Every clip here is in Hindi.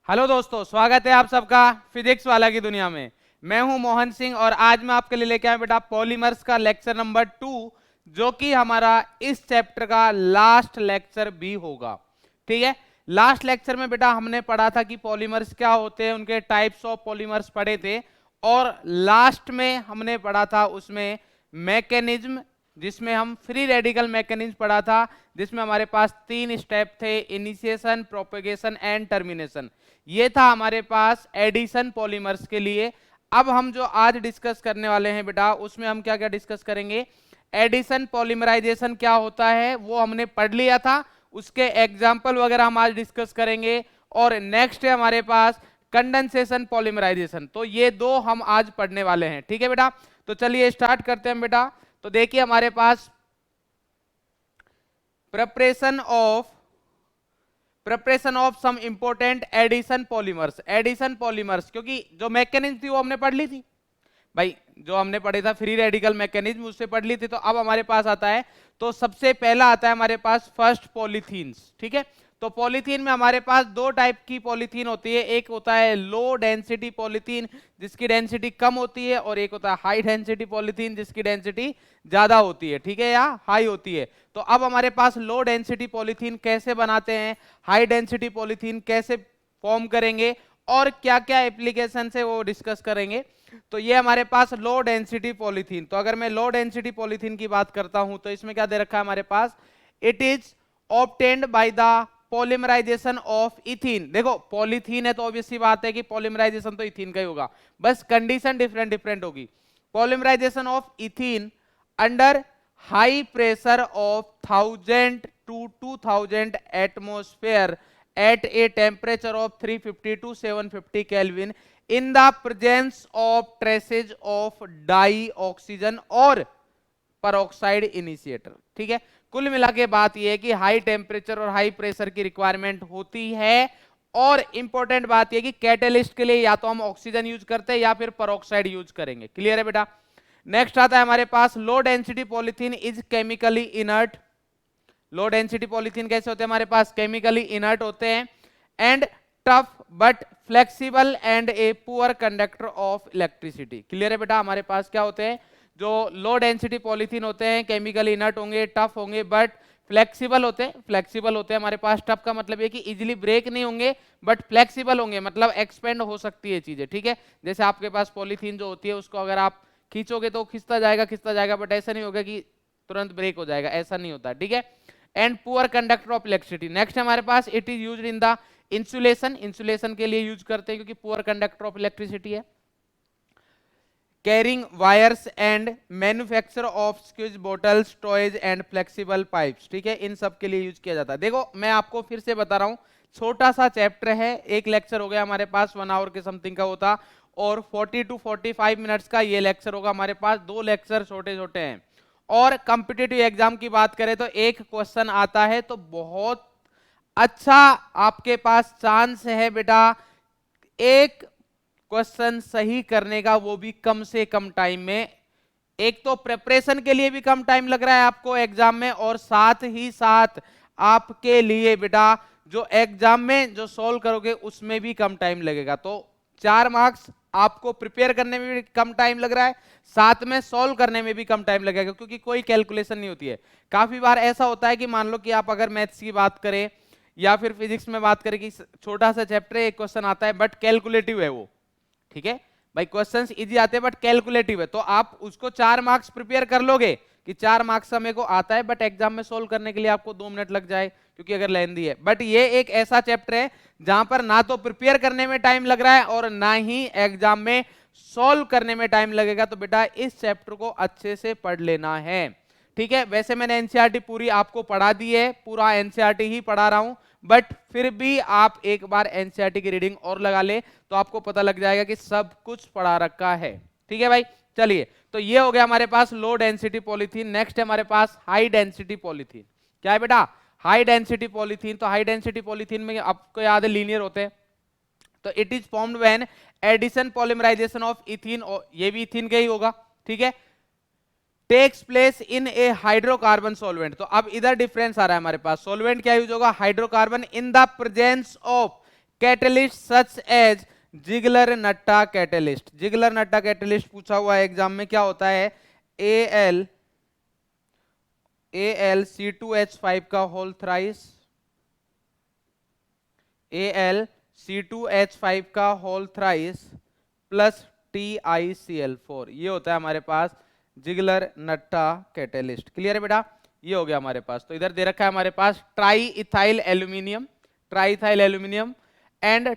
हेलो दोस्तों, स्वागत है आप सबका फिजिक्स वाला की दुनिया में। मैं हूं मोहन सिंह और आज मैं आपके लिए लेके आया बेटा पॉलीमर्स का लेक्चर नंबर 2, जो कि हमारा इस चैप्टर का लास्ट लेक्चर भी होगा। ठीक है, लास्ट लेक्चर में बेटा हमने पढ़ा था कि पॉलीमर्स क्या होते हैं, उनके टाइप्स ऑफ पॉलीमर्स पढ़े थे। और लास्ट में हमने पढ़ा था उसमें मैकेनिज्म, जिसमें हम फ्री रेडिकल मैकेनिज्म पढ़ा था, जिसमें हमारे पास 3 स्टेप थे: इनिशिएशन, प्रोपेगेशन एंड टर्मिनेशन। ये था हमारे पास एडिशन पॉलीमर्स के लिए। अब हम जो आज डिस्कस करने वाले हैं बेटा, उसमें हम क्या क्या डिस्कस करेंगे। एडिशन पॉलीमराइजेशन क्या होता है वो हमने पढ़ लिया था, उसके एग्जाम्पल वगैरह हम आज डिस्कस करेंगे। और नेक्स्ट है हमारे पास कंडेंसेशन पॉलीमराइजेशन। तो ये दो हम आज पढ़ने वाले हैं। ठीक है बेटा, तो चलिए स्टार्ट करते हैं बेटा। तो देखिए हमारे पास preparation of some important addition polymers, क्योंकि जो मैकेनिज्म थी वो हमने पढ़ ली थी भाई, जो हमने पढ़े था फ्री रेडिकल मैकेनिज्म उससे पढ़ ली थी। तो अब हमारे पास आता है, तो सबसे पहला आता है हमारे पास फर्स्ट पॉलीथीन्स। ठीक है, तो पॉलीथीन में हमारे पास दो टाइप की पॉलीथीन होती है। एक होता है लो डेंसिटी पॉलीथीन, जिसकी डेंसिटी कम होती है, और एक होता है हाई डेंसिटी पॉलीथीन, जिसकी डेंसिटी ज्यादा होती है। ठीक है, या हाई होती है। तो अब हमारे पास लो डेंसिटी पॉलीथीन कैसे बनाते हैं, हाई डेंसिटी पॉलीथीन कैसे फॉर्म करेंगे, और क्या क्या एप्लीकेशन है वो डिस्कस करेंगे। तो ये हमारे पास लो डेंसिटी पॉलीथीन। तो अगर मैं लो डेंसिटी पॉलीथीन की बात करता हूं तो इसमें क्या दे रखा है हमारे पास, it is obtained by the polymerisation of ethene. देखो पॉलीथीन है तो ऑब्वियस सी बात है कि पॉलीमराइजेशन तो इथीन का ही होगा, बस कंडीशन डिफरेंट डिफरेंट होगी। Polymerisation of ethene under high pressure of 1000 to 2000 atmosphere at a temperature of 350 to 750 Kelvin in the presence of traces of dioxygen और peroxide initiator। ठीक है, कुल मिला के बात यह है कि हाई टेम्परेचर और हाई प्रेशर की रिक्वायरमेंट होती है। और इंपॉर्टेंट बात यह कि कैटेलिस्ट के लिए या तो हम ऑक्सीजन यूज करते हैं या फिर पेरोक्साइड यूज करेंगे। क्लियर है बेटा। नेक्स्ट आता है हमारे पास low density polythene is chemically inert. Low density polythene कैसे होते हैं हमारे पास, केमिकली इनर्ट होते हैं, and tough but flexible and a poor conductor of electricity. Clear है बेटा, हमारे पास क्या होते हैं, जो लो डेंसिटी पॉलीथीन होते हैं केमिकली इनर्ट होंगे, टफ होंगे, बट फ्लेक्सिबल होते हैं हमारे पास। टफ का मतलब ये कि इजीली ब्रेक नहीं होंगे, बट फ्लेक्सिबल होंगे, मतलब एक्सपेंड हो सकती है चीजें। ठीक है, जैसे आपके पास पॉलीथीन जो होती है उसको अगर आप खींचोगे तो खिंचता जाएगा, बट ऐसा नहीं होगा कि तुरंत ब्रेक हो जाएगा, ऐसा नहीं होता। ठीक है, and poor conductor of electricity. Next हमारे पास it is used in the insulation के लिए यूज करते हैं क्योंकि पुअर कंडक्टर ऑफ इलेक्ट्रिसिटी है। Carrying wires and manufacture of squeeze bottles, toys and flexible pipes. ठीक है, इन सब के लिए यूज किया जाता है। देखो मैं आपको फिर से बता रहा हूं, छोटा सा चैप्टर है, एक लेक्चर हो गया हमारे पास 1 आवर के समथिंग का होता, और 40 to 45 मिनट्स का ये लेक्चर होगा हमारे पास। 2 लेक्चर छोटे छोटे हैं। और कॉम्पिटिटिव एग्जाम की बात करें तो एक क्वेश्चन आता है तो बहुत अच्छा आपके पास चांस है बेटा एक क्वेश्चन सही करने का, वो भी कम से कम टाइम में। एक तो प्रिपरेशन के लिए भी कम टाइम लग रहा है आपको एग्जाम में, और साथ ही साथ आपके लिए बेटा जो एग्जाम में जो सॉल्व करोगे उसमें भी कम टाइम लगेगा। तो 4 मार्क्स आपको प्रिपेयर करने में भी कम टाइम लग रहा है, साथ में सॉल्व करने में भी कम टाइम लगेगा, क्योंकि कोई कैलकुलेशन नहीं होती है। काफी बार ऐसा होता है कि मान लो कि आप अगर मैथ्स की बात करें या फिर फिजिक्स में बात करें कि छोटा सा चैप्टर है, एक क्वेश्चन आता है बट कैलकुलेटिव है वो। ठीक है भाई, क्वेश्चंस इजी आते हैं बट कैलकुलेटिव है, तो आप उसको 4 मार्क्स प्रिपेयर कर लोगे कि 4 मार्क्स का मेरे को आता है, बट एग्जाम में सोल्व करने के लिए आपको 2 मिनट लग जाए क्योंकि अगर लेंदी है। बट ये एक ऐसा चैप्टर है जहां पर ना तो प्रिपेयर करने में टाइम लग रहा है और ना ही एग्जाम में सॉल्व करने में टाइम लगेगा। तो बेटा इस चैप्टर को अच्छे से पढ़ लेना है। ठीक है, वैसे मैंने एनसीईआरटी पूरी आपको पढ़ा दी है, पूरा एनसीईआरटी ही पढ़ा रहा हूं, बट फिर भी आप एक बार एनसीईआरटी की रीडिंग और लगा ले तो आपको पता लग जाएगा कि सब कुछ पढ़ा रखा है। ठीक है भाई, चलिए तो ये हो गया हमारे पास लो डेंसिटी पॉलीथीन। नेक्स्ट है हमारे पास हाई डेंसिटी पॉलीथीन। क्या है बेटा, हाई डेंसिटी पॉलीथीन। तो हाई डेंसिटी पॉलीथीन में आपको याद है लीनियर होते हैं, तो it is formed when addition polymerisation of ethene, ये भी इथीन का ही होगा। ठीक है, takes place in a hydrocarbon solvent. तो अब इधर डिफरेंस आ रहा है हमारे पास, सॉल्वेंट क्या यूज होगा, hydrocarbon, in the presence of catalyst such as Ziegler Natta catalyst. Ziegler Natta catalyst पूछा हुआ है एग्जाम में, क्या होता है? AlC2H5 का होल थ्राइस, AlC2H5 का होल थ्राइस प्लस TiCl4, ये होता है हमारे पास जिगलर नट्टा कैटलिस्ट। क्लियर है बेटा? ये हो गया हमारे पास। तो इधर दे रखा है हमारे पास tri ethyl aluminium, and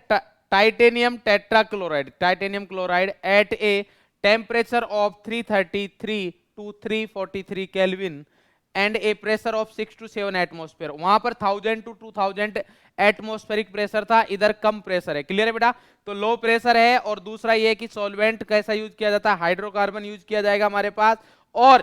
titanium tetrachloride, titanium chloride at a temperature of 333 to 343 kelvin and a pressure of 6 to 7 atmosphere. वहां पर 1000 to 2000 एटमोस्फेरिक प्रेशर था, इधर कम प्रेशर है। क्लियर है बेटा? तो लो प्रेशर है। और दूसरा ये कि सॉल्वेंट कैसा यूज किया जाता है? हाइड्रोकार्बन यूज किया जाएगा हमारे पास। और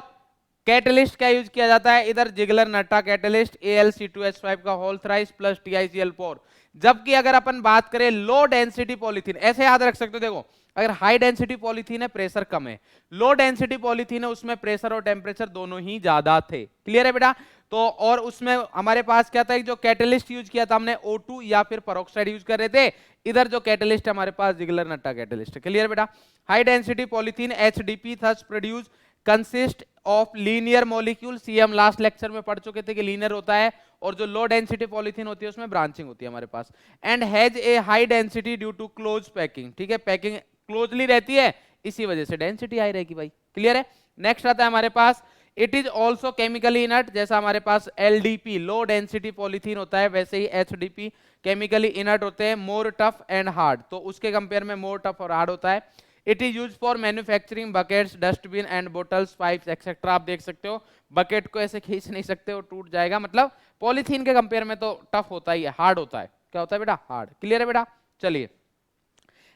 कैटलिस्ट क्या यूज किया जाता है? इधर जिगलर नट्टा कैटलिस्ट, AlC2H5 का होल थ्राइस प्लस TiCl4। जबकि अगर अपन बात करें लो डेंसिटी पॉलीथीन, ऐसे याद रख सकते हो, देखो अगर हाई डेंसिटी पॉलीथीन है प्रेशर कम है, लो डेंसिटी पॉलीथीन है उसमें प्रेशर और टेम्परेचर दोनों ही ज्यादा थे। क्लियर है बेटा? तो और उसमें हमारे पास क्या था? जो कैटलिस्ट यूज किया था हमने O2 या फिर पेरोक्साइड यूज कर रहे थे। इधर जो कैटलिस्ट हमारे पास जिगलर नट्टा कैटलिस्ट। क्लियर बेटा? High density polythene HDP thus produce consist of linear molecule, see हम लास्ट लेक्चर में पढ़ चुके थे कि लीनियर होता है। और जो लो डेंसिटी पॉलीथीन होती है उसमें ब्रांचिंग होती है हमारे पास। And has a high density due to close packing, ठीक है, पैकिंग क्लोजली रहती है, इसी वजह से डेंसिटी हाई रहेगी भाई। क्लियर है? नेक्स्ट आता है हमारे पास it is also chemically inert, जैसा हमारे पास LDP लो डेंसिटी पॉलीथीन होता है, वैसे ही HDP केमिकली इनर्ट होते हैं, मोर टफ एंड हार्ड। तो उसके कंपेयर में मोर टफ और हार्ड होता है। It is use for manufacturing buckets, dustbin and bottles, pipes etcetera. आप देख सकते हो बकेट को ऐसे खींच नहीं सकते हो, टूट जाएगा। मतलब पॉलीथीन के कंपेयर में तो टफ होता ही है, हार्ड होता है। क्या होता है बेटा? हार्ड। क्लियर है बेटा? चलिए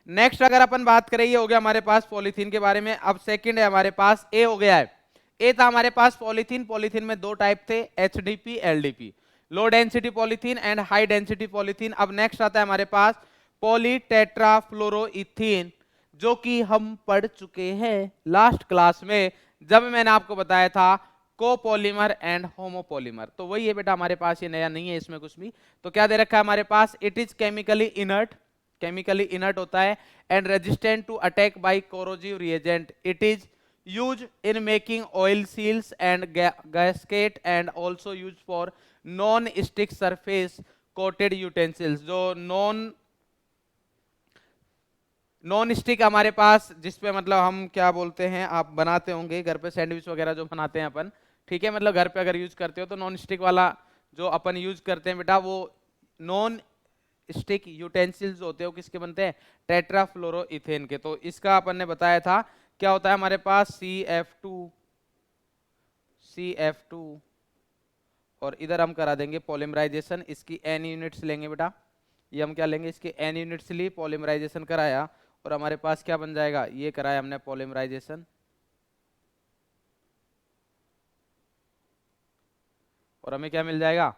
नेक्स्ट अगर अपन बात करें, ये हो गया हमारे पास पॉलीथीन के बारे में। अब सेकंड है हमारे पास ए हो गया है। ए था हमारे पास पॉलीथीन, पॉलीथीन में दो टाइप थे, HDP LDP, low density polythene and high density polythene. अब नेक्स्ट आता है हमारे पास पॉलीटेट्राफ्लोरोइथीन, जो कि हम पढ़ चुके हैं लास्ट क्लास में जब मैंने आपको बताया था कोपॉलीमर एंड होमोपॉलीमर। तो वही है बेटा हमारे पास, ये नया नहीं है इसमें कुछ भी। तो क्या दे रखा है हमारे पास? It is chemically inert, chemically inert होता है and resistant to attack by corrosive reagent. It is use in making oil seals and gasket and also use for non stick surface coated utensils. जो नॉन स्टिक हमारे पास, जिसपे मतलब हम क्या बोलते हैं, आप बनाते होंगे घर पे सैंडविच वगैरह जो बनाते हैं अपन, ठीक है, मतलब घर पे अगर यूज करते हो तो नॉन स्टिक वाला जो अपन यूज करते हैं बेटा, वो नॉन स्टिक यूटेंसिल्स होते हैं, किसके बनते हैं? टेट्राफ्लोरोइथेन के। तो इसका अपन ने बताया था क्या होता है हमारे पास? CF2 और इधर हम करा देंगे पॉलीमराइजेशन। इसकी N यूनिट्स लेंगे बेटा, ये हम क्या लेंगे? इसके N यूनिट्स लिए पॉलीमराइजेशन कराया और हमारे पास क्या बन जाएगा? ये कराया हमने पॉलीमराइजेशन और हमें क्या मिल जाएगा?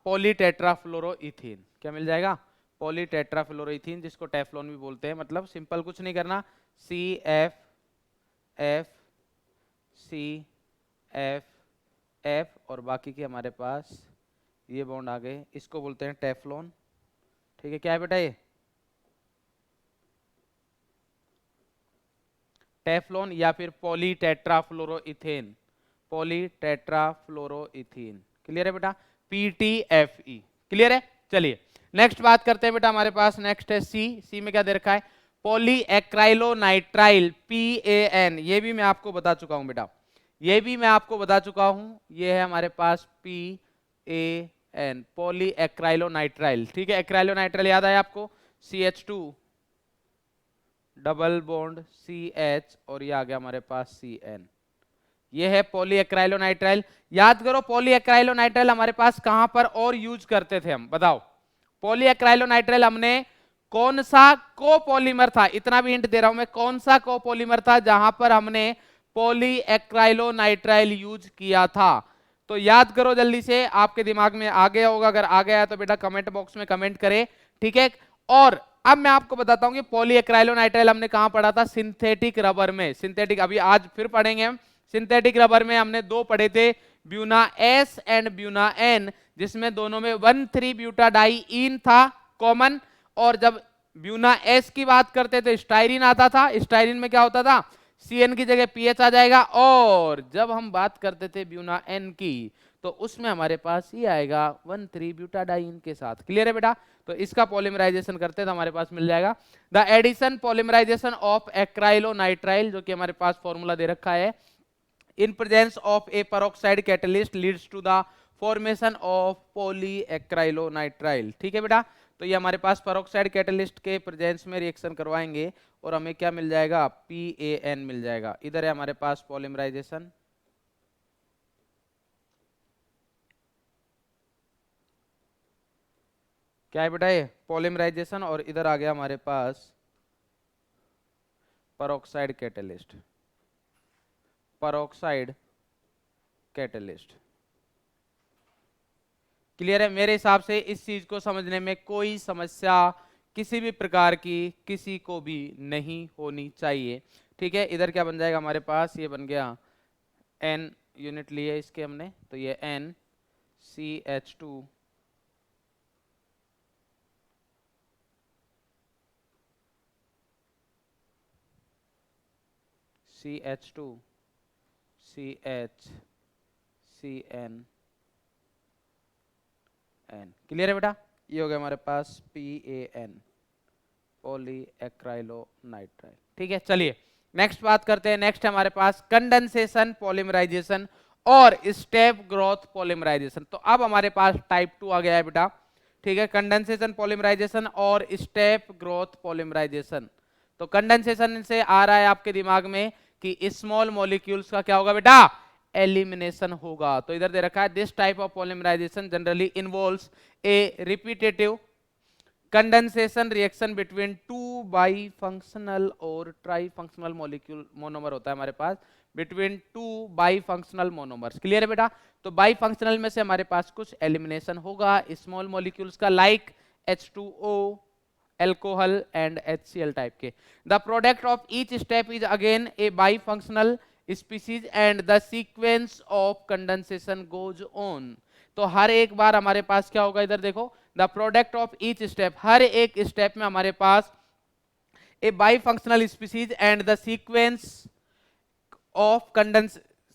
पॉलीटेट्राफ्लोरोइथीन। क्या मिल जाएगा? पॉलीटेट्राफ्लोरोइथीन, जिसको टेफ्लॉन भी बोलते हैं। मतलब सिंपल कुछ नहीं करना, CF और बाकी के हमारे पास ये बॉन्ड आ गए, इसको बोलते हैं टेफ्लॉन। ठीक है, क्या है बेटा? ये टेफ्लॉन या फिर पॉलीटेट्राफ्लोरोइथेन, पॉलीटेट्राफ्लोरोइथीन। क्लियर है बेटा? PTFE। क्लियर है? चलिए नेक्स्ट बात करते हैं बेटा, हमारे पास नेक्स्ट है सी में क्या दे रखा है? पॉलीएक्राइलोनाइट्राइल, PAN। ये भी मैं आपको बता चुका हूं बेटा, ये भी मैं आपको बता चुका हूं। ये है हमारे पास PAN, पॉलीएक्राइलोनाइट्राइल। ठीक है, एक्राइलोनाइट्राइल याद आया आपको? CH2 डबल बॉन्ड CH और ये आ गया हमारे पास CN। ये है पॉलीएक्राइलोनाइट्राइल। याद करो पॉलीएक्राइलोनाइट्राइल हमारे पास कहां पर और यूज करते थे हम? बताओ, पॉलीएक्राइलोनाइट्राइल हमने कौन सा कोपॉलीमर था? इतना भी हिंट दे रहा हूं मैं, कौन सा कोपॉलीमर था जहां पर हमने पॉलीएक्राइलोनाइट्राइल यूज किया था? तो याद करो जल्दी से, आपके दिमाग में आ गया होगा, अगर आ गया तो बेटा कमेंट बॉक्स में कमेंट करें। ठीक है, और अब मैं आपको बताता हूं कि पॉलीएक्राइलोनाइट्राइल हमने कहां पढ़ा था? सिंथेटिक रबर में। सिंथेटिक अभी आज फिर पढ़ेंगे हम। सिंथेटिक रबर में हमने दो पढ़े थे, Buena S and Buena N, जिसमें दोनों में 1,3-ब्यूटाडाइईन था, कॉमन। और जब ब्यूना एस की बात करते थे स्टाइरिन आता था, स्टाइरिन में क्या होता था, CN की जगह पीएच आ जाएगा। और जब हम बात करते थे ब्यूना एन की तो उसमें हमारे पास ये आएगा 1,3 ब्यूटाडाइन के साथ। क्लियर है बेटा? तो इसका पॉलीमराइजेशन करते हैं तो हमारे पास मिल जाएगा the addition polymerisation of acrylonitrile, जो कि हमारे पास फॉर्मूला दे रखा है, in presence of a peroxide catalyst leads to the formation of polyacrylonitrile। ठीक है बेटा? तो ये हमारे पास पेरोक्साइड कैटलिस्ट के प्रेजेंस में रिएक्शन करवाएंगे और हमें क्या मिल जाएगा, PAN मिल जाएगा। इधर है हमारे पास पॉलीमराइजेशन, क्या है बेटा ये पॉलीमराइजेशन, और इधर आ गया हमारे पास peroxide catalyst, peroxide catalyst. Clear है? मेरे हिसाब से इस चीज को समझने में कोई समस्या किसी भी प्रकार की किसी को भी नहीं होनी चाहिए। ठीक है, इधर क्या बन जाएगा हमारे पास, ये बन गया N यूनिट लिए इसके हमने, तो ये NCH2 CH2 CH CN N। Clear है बेटा? ये हो गया हमारे पास PAN, पॉलीएक्राइलोनाइट्राइल। ठीक है, चलिए नेक्स्ट बात करते हैं। नेक्स्ट हमारे पास कंडेंसेशन पॉलीमराइजेशन और स्टेप ग्रोथ पॉलीमराइजेशन। तो अब हमारे पास टाइप 2 आ गया है बेटा। ठीक है, कंडेंसेशन पॉलीमराइजेशन और स्टेप ग्रोथ पॉलीमराइजेशन। तो कंडेंसेशन से आ रहा है आपके दिमाग में कि स्मॉल मॉलिक्यूल्स का क्या होगा बेटा, एलिमिनेशन होगा। तो इधर दे रखा है this type of polymerisation generally involves a repetitive condensation reaction between two bi functional और ट्राई फंक्शनल मॉलिक्यूल, मोनोमर होता है हमारे पास, between two bi functional monomers. Clear है बेटा? तो बाई फंक्शनल में से हमारे पास कुछ एलिमिनेशन होगा स्मॉल मॉलिक्यूल्स का, like H2O, alcohol and HCl type के। The product of each step is again a bi functional species and the sequence of condensation goes on. तो हर एक बार हमारे पास क्या होगा, इधर देखो, the product of each step, हर एक स्टेप में हमारे पास a bi functional species and the sequence of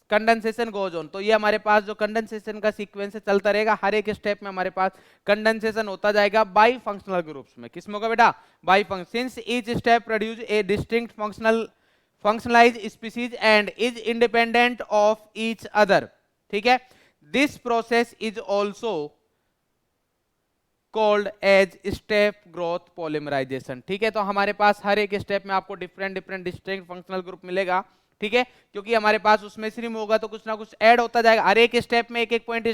condensation goes on. तो ये हमारे पास जो कंडेंसेशन का सीक्वेंस है चलता रहेगा, हर एक स्टेप में हमारे पास कंडेंसेशन होता जाएगा बाई फंक्शनल ग्रुप्स में। किसमें होगा बेटा, bi function, since each step produce a distinct functionalise species and is independent of each other. ठीक है, this process is also called as step growth polymerisation. ठीक है, तो हमारे पास हर एक स्टेप में आपको डिफरेंट डिस्टिंक्ट फंक्शनल ग्रुप मिलेगा। ठीक है, क्योंकि हमारे पास उसमें सिर्फ होगा तो कुछ ना कुछ ऐड होता जाएगा, हर एक स्टेप में एक एक पॉइंट,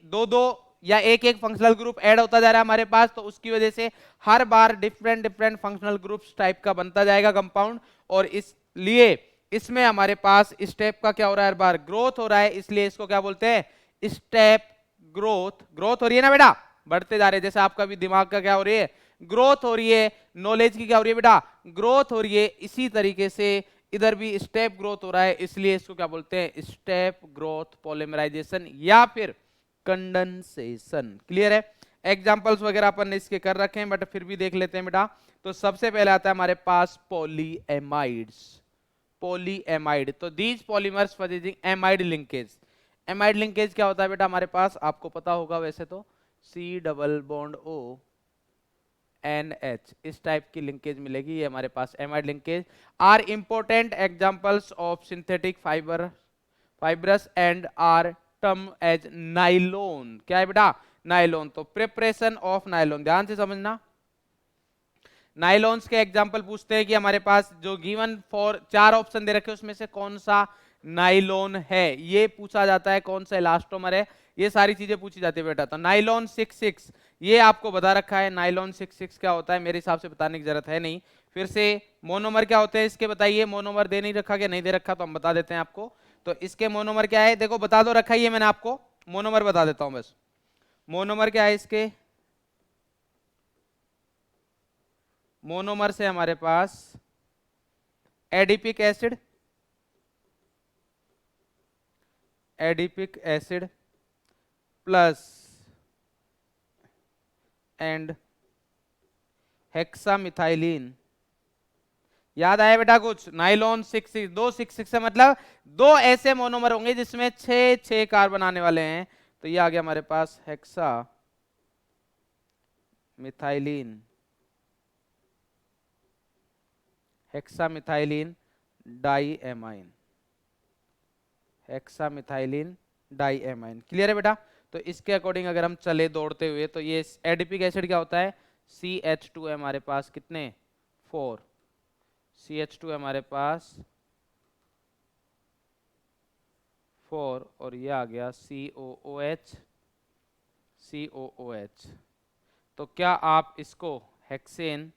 दो दो या एक एक फंक्शनल ग्रुप ऐड होता जा रहा है हमारे पास, तो उसकी वजह से हर बार डिफरेंट फंक्शनल ग्रुप्स टाइप का बनता जाएगा कंपाउंड। और इसलिए इसमें हमारे पास स्टेप का क्या हो रहा है, हर बार ग्रोथ हो रहा है, इसलिए इसको क्या बोलते हैं, स्टेप ग्रोथ। ग्रोथ हो रही है ना बेटा, बढ़ते जा रहे हैं, जैसे आपका भी दिमाग का क्या हो रही है, ग्रोथ हो रही है, नॉलेज की क्या हो रही है बेटा, ग्रोथ हो रही है। इसी तरीके से इधर भी स्टेप ग्रोथ हो रहा है, इसलिए इसको क्या बोलते हैं, स्टेप ग्रोथ पॉलीमराइजेशन या फिर कंडेंसेशन। क्लियर है? एग्जांपल्स वगैरह अपन ने इसके कर रखे हैं, बट फिर भी देख लेते हैं बेटा। तो सबसे पहले आता है हमारे पास पॉलीएमाइड्स। पॉलीएमाइड, तो these polymers for amide linkage. Amide linkage क्या होता है बेटा हमारे पास, आपको पता होगा वैसे तो, C double bond O NH, इस टाइप की लिंकेज मिलेगी, ये हमारे पास amide linkage are important examples of synthetic fibres and are term as nylon. क्या है बेटा, नाइलोन। तो प्रिपरेशन ऑफ नाइलोन, ध्यान से समझना, नाइलॉन्स के एग्जांपल पूछते हैं कि हमारे पास जो गिवन फॉर 4 ऑप्शन दे रखे उसमें से कौन सा नाइलॉन है, ये पूछा जाता है, कौन सा इलास्टोमर है, ये सारी चीजें पूछी जाती है बेटा। तो नाइलॉन 66 ये आपको बता रखा है, नाइलॉन 66 क्या होता है, मेरे हिसाब से बताने की जरूरत है नहीं। फिर से मोनोमर क्या होते हैं इसके बताइए, मोनोमर दे नहीं रखा, क्या नहीं दे रखा, तो हम बता देते हैं आपको। तो इसके मोनोमर क्या है, देखो बता दो, रखा ही है मैंने आपको, मोनोमर बता देता हूं बस। मोनोमर क्या है इसके, मोनोमर से हमारे पास adipic acid, adipic acid plus and hexamethylene. याद आया बेटा कुछ? नाइलॉन 6 दो 6 से मतलब दो ऐसे मोनोमर होंगे जिसमें 6 कार्बन आने वाले हैं, तो ये आ गया हमारे पास hexa methylene, hexamethylene diamine, hexamethylene diamine. Clear है बेटा? तो इसके अकॉर्डिंग अगर हम चले दौड़ते हुए तो ये एडिपिक एसिड क्या होता है? CH2 है हमारे पास, कितने? 4। CH2 है हमारे पास 4 और ये आ गया COOH, COOH। तो क्या आप इसको हेक्सेन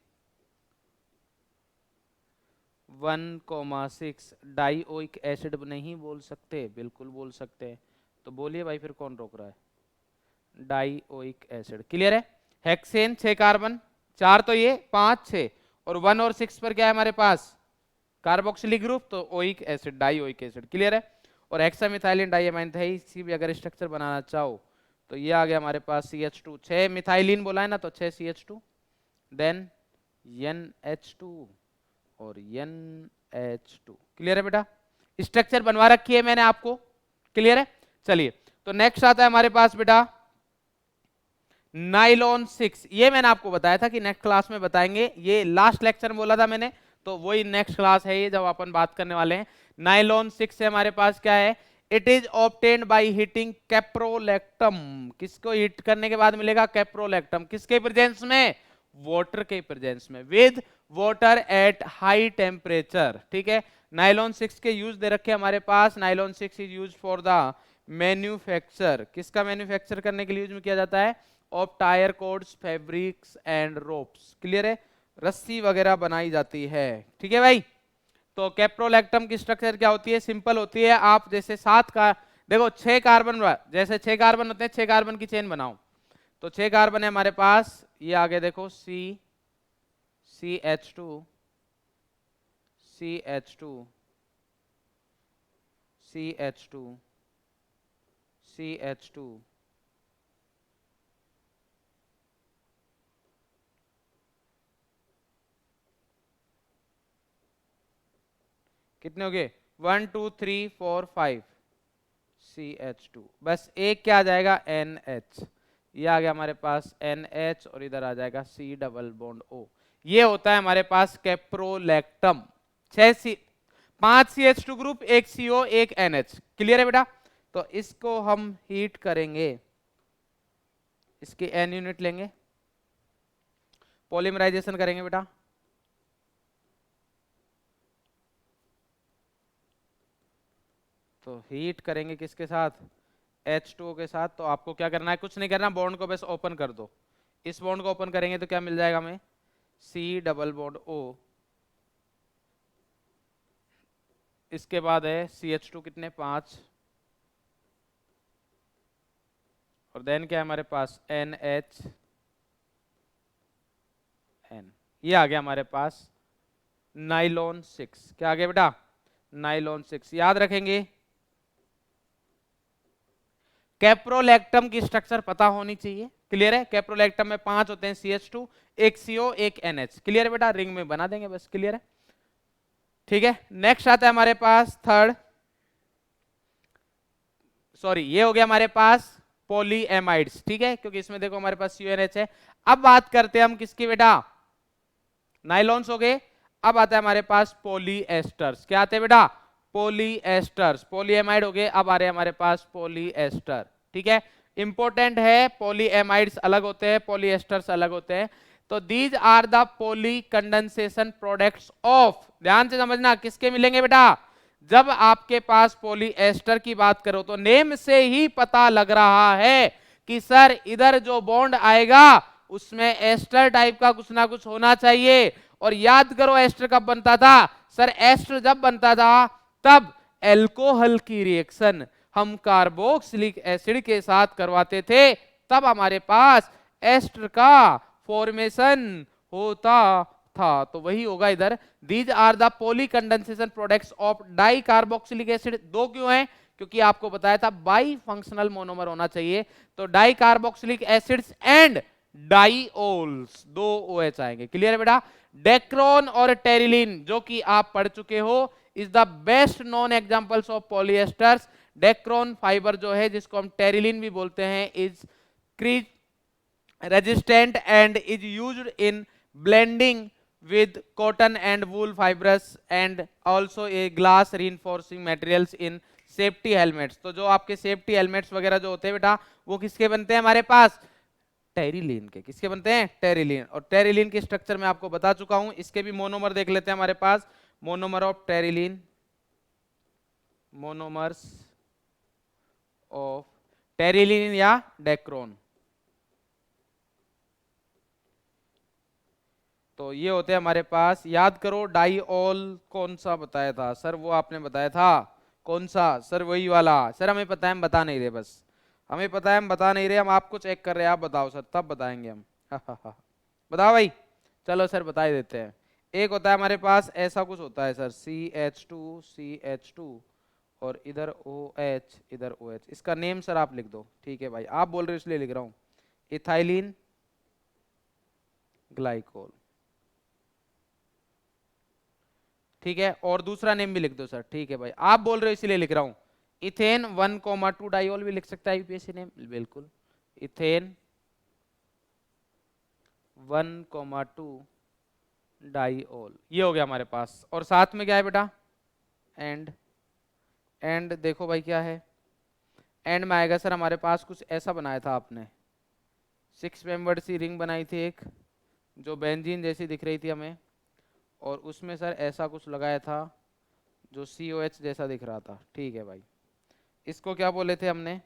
1,6 डाइओइक एसिड नहीं बोल सकते? बिल्कुल बोल सकते हैं। तो बोलिए भाई, फिर कौन रोक रहा है? Dioic acid. क्लियर है? हेक्सेन 6 कार्बन, 4 तो ये, 5 6 और 1 और 6 पर क्या है हमारे पास? कार्बोक्सिलिक ग्रुप, तो oic acid, dioic acid. Clear है? और हेक्सामिथाइलिन डाइएमाइन है, इसी भी अगर स्ट्रक्चर बनाना चाहो तो ये आ गया हमारे पास CH2, 6 मिथाइलिन बोला है ना, तो 6 CH2, देन NH2 और NH2। क्लियर है बेटा? स्ट्रक्चर बनवा रखी है मैंने आपको। क्लियर है? चलिए, तो नेक्स्ट आता है हमारे पास बेटा नाइलॉन 6। ये मैंने आपको बताया था कि नेक्स्ट क्लास में बताएंगे, ये लास्ट लेक्चर में बोला था मैंने, तो वही नेक्स्ट क्लास है ये जब अपन बात करने वाले हैं। नाइलॉन 6 से हमारे पास क्या है? It is obtained by heating caprolactam. किसको हीट करने के बाद मिलेगा? कैप्रोलैक्टम। किसके प्रेजेंस में? वाटर के प्रेजेंस में, with water at high temperature. ठीक है? नाइलॉन 6 के यूज दे रखे हमारे पास। Nylon 6 is use for the manufacture. किसका मैन्युफैक्चर करने के लिए यूज में किया जाता है? Of tyre cords, fabrics and ropes. Clear है? रस्सी वगैरह बनाई जाती है। ठीक है भाई? तो कैप्रोलैक्टम की स्ट्रक्चर क्या होती है? सिंपल होती है। आप जैसे 7 का देखो 6 कार्बन, जैसे 6 कार्बन होते हैं, 6 कार्बन की चेन बनाओ, तो 6 कार्बन है हमारे पास। ये आगे देखो CH2 CH2 CH2 CH2, कितने हो गए? 1 2 3 4 5 CH2। बस एक क्या आ जाएगा? NH। ये आ गया हमारे पास NH और इधर आ जाएगा C डबल बॉन्ड O। ये होता है हमारे पास caprolactam. 5 CH2 group, 1 CO, 1 NH। Clear है बेटा? तो इसको हम हीट करेंगे, इसकी N यूनिट लेंगे, पॉलीमराइजेशन करेंगे बेटा। तो हीट करेंगे किसके साथ? H2O के साथ। तो आपको क्या करना है? कुछ नहीं करना, बॉन्ड को बस ओपन कर दो। इस बॉन्ड को ओपन करेंगे तो क्या मिल जाएगा हमें? C double bond O। इसके बाद है CH2 कितने? 5 और देन क्या है हमारे पास? NH N। ये आ गया हमारे पास नाइलॉन 6। क्या आ गया बेटा? नाइलॉन 6। याद रखेंगे, कैप्रोलैक्टम की स्ट्रक्चर पता होनी चाहिए। क्लियर है? कैप्रोलैक्टम में 5 होते हैं, CH2, 1 CO, 1 NH। क्लियर है बेटा? रिंग में बना देंगे बस। क्लियर है? ठीक है? नेक्स्ट आता है हमारे पास थर्ड, सॉरी ये हो गया हमारे पास पॉलीएमाइड्स। ठीक है? क्योंकि इसमें देखो हमारे पास CONH है। अब बात करते हैं हम किसकी बेटा? नाइलॉन्स हो गए। अब आता है हमारे पास पॉलीएस्टर्स। क्या आते हैं बेटा? पॉलीएस्टर्स। पॉलीएमाइड हो गए, अब आ रहे हैं हमारे पास पॉलीएस्टर। ठीक है? इंपॉर्टेंट है, पॉलीएमाइड्स अलग होते हैं, पॉलीएस्टर्स अलग होते हैं। तो these are the poly condensation products of, ध्यान से समझना, किसके मिलेंगे बेटा? जब आपके पास पॉलीएस्टर की बात करो तो नेम से ही पता लग रहा है कि सर इधर जो बॉन्ड आएगा उसमें एस्टर टाइप का कुछ ना कुछ होना चाहिए। और याद करो एस्टर कब बनता था? सर एस्टर जब बनता था तब एल्कोहल की रिएक्शन हम कार्बोक्सिलिक एसिड के साथ करवाते थे, तब हमारे पास एस्टर का फॉर्मेशन होता था। तो वही होगा इधर। These are the poly condensation products of di carboxylic acid. दो क्यों है? क्योंकि आपको बताया था बाई फंक्शनल मोनोमर होना चाहिए। तो di carboxylic acids and diols, 2 OH आएंगे। क्लियर है बेटा? डेक्रोन और टेरिलीन जो कि आप पढ़ चुके हो, is the best known examples of polyesters. Dacron fibre जो है, जिसको हम टेरिलीन भी बोलते हैं, is crease resistant and is used in blending with cotton and wool fibers and also a glass reinforcing materials in safety helmets। तो जो आपके सेफ्टी हेलमेट्स वगैरह जो होते हैं बेटा, वो किसके बनते हैं हमारे पास? टेरिलीन के। किसके बनते हैं? टेरिलीन। और टेरिलीन की स्ट्रक्चर मैं आपको बता चुका हूं। इसके भी मोनोमर देख लेते हैं हमारे पास। Monomer of Terylene, monomers of Terylene या डेक्रोन, तो ये होते हैं हमारे पास। याद करो, डाइऑल कौन सा बताया था सर? वो आपने बताया था कौन सा सर? वही वाला। सर हमें पता है, हम बता नहीं रहे, बस हमें पता है, हम बता नहीं रहे, हम आपको चेक कर रहे हैं। आप बताओ सर, तब बताएंगे हम। बताओ भाई। चलो सर बता ही देते हैं। एक होता है हमारे पास, ऐसा कुछ होता है सर, CH2 और इधर OH, इधर OH। इसका नेम सर आप लिख दो। ठीक है भाई, आप बोल रहे हो इसलिए लिख रहा हूँ। Ethylene glycol. ठीक है, और दूसरा नेम भी लिख दो सर। ठीक है भाई, आप बोल रहे हो इसलिए लिख रहा हूं। इथेन 1,2 डाइऑल भी लिख सकता है यूपीएससी नेम, बिल्कुल। इथेन 1,2 डाइऑल, ये हो गया हमारे पास। और साथ में क्या है बेटा? एंड देखो भाई क्या है एंड में आएगा सर हमारे पास। कुछ ऐसा बनाया था आपने, 6 मेंबर्ड सी रिंग बनाई थी एक, जो बेंजीन जैसी दिख रही थी हमें, और उसमें सर ऐसा कुछ लगाया था जो COH जैसा दिख रहा था। ठीक है भाई, इसको क्या बोले थे हमने?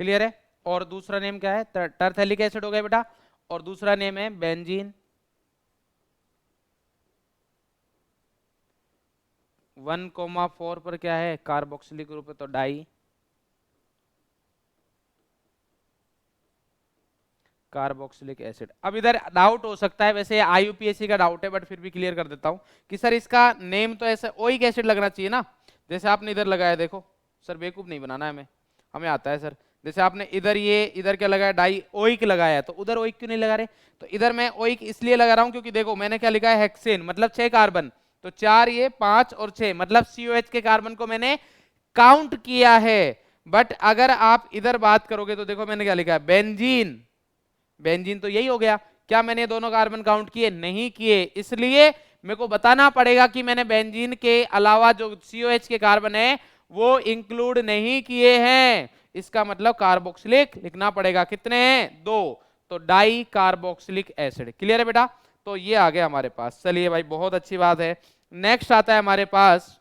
क्लियर है? और दूसरा नेम क्या है? टरथेलिक एसिड हो गया बेटा। और दूसरा नेम है बेंजीन 1,4 पर क्या है? कार्बोक्सिलिक ग्रुप है, तो डाई कार्बोक्सिलिक एसिड। अब इधर डाउट हो सकता है, वैसे IUPAC का डाउट है, बट फिर भी क्लियर कर देता हूं कि सर इसका नेम तो ऐसे ओइक एसिड लगना चाहिए ना, जैसे आपने इधर लगाया। देखो सर, बेवकूफ नहीं बनाना है हमें, हमें आता है सर। जैसे आपने इधर ये इधर क्या लगाया? डाई ओइक लगाया है, तो उधर ओइक क्यों नहीं लगा रहे? तो इधर मैं ओइक इसलिए लगा रहा हूं क्योंकि देखो मैंने क्या लिखा है? हेक्सेन, मतलब 6 कार्बन, तो 4 ये 5 और 6, मतलब COH के कार्बन को मैंने काउंट किया है। बट अगर आप इधर बात करोगे तो देखो मैंने क्या लिखा है? बेंजीन। बेंजीन तो यही हो गया। क्या मैंने दोनों कार्बन काउंट किए? नहीं किए, इसलिए मेरे को बताना पड़ेगा कि मैंने बेंजीन के अलावा जो COH के कार्बन है वो इंक्लूड नहीं किए हैं। इसका मतलब कार्बोक्सिलिक लिखना पड़ेगा। कितने हैं? 2, तो डाई कार्बोक्सिलिक एसिड। क्लियर है बेटा? तो ये आ गया हमारे पास। चलिए भाई, बहुत अच्छी बात है। नेक्स्ट आता है हमारे पास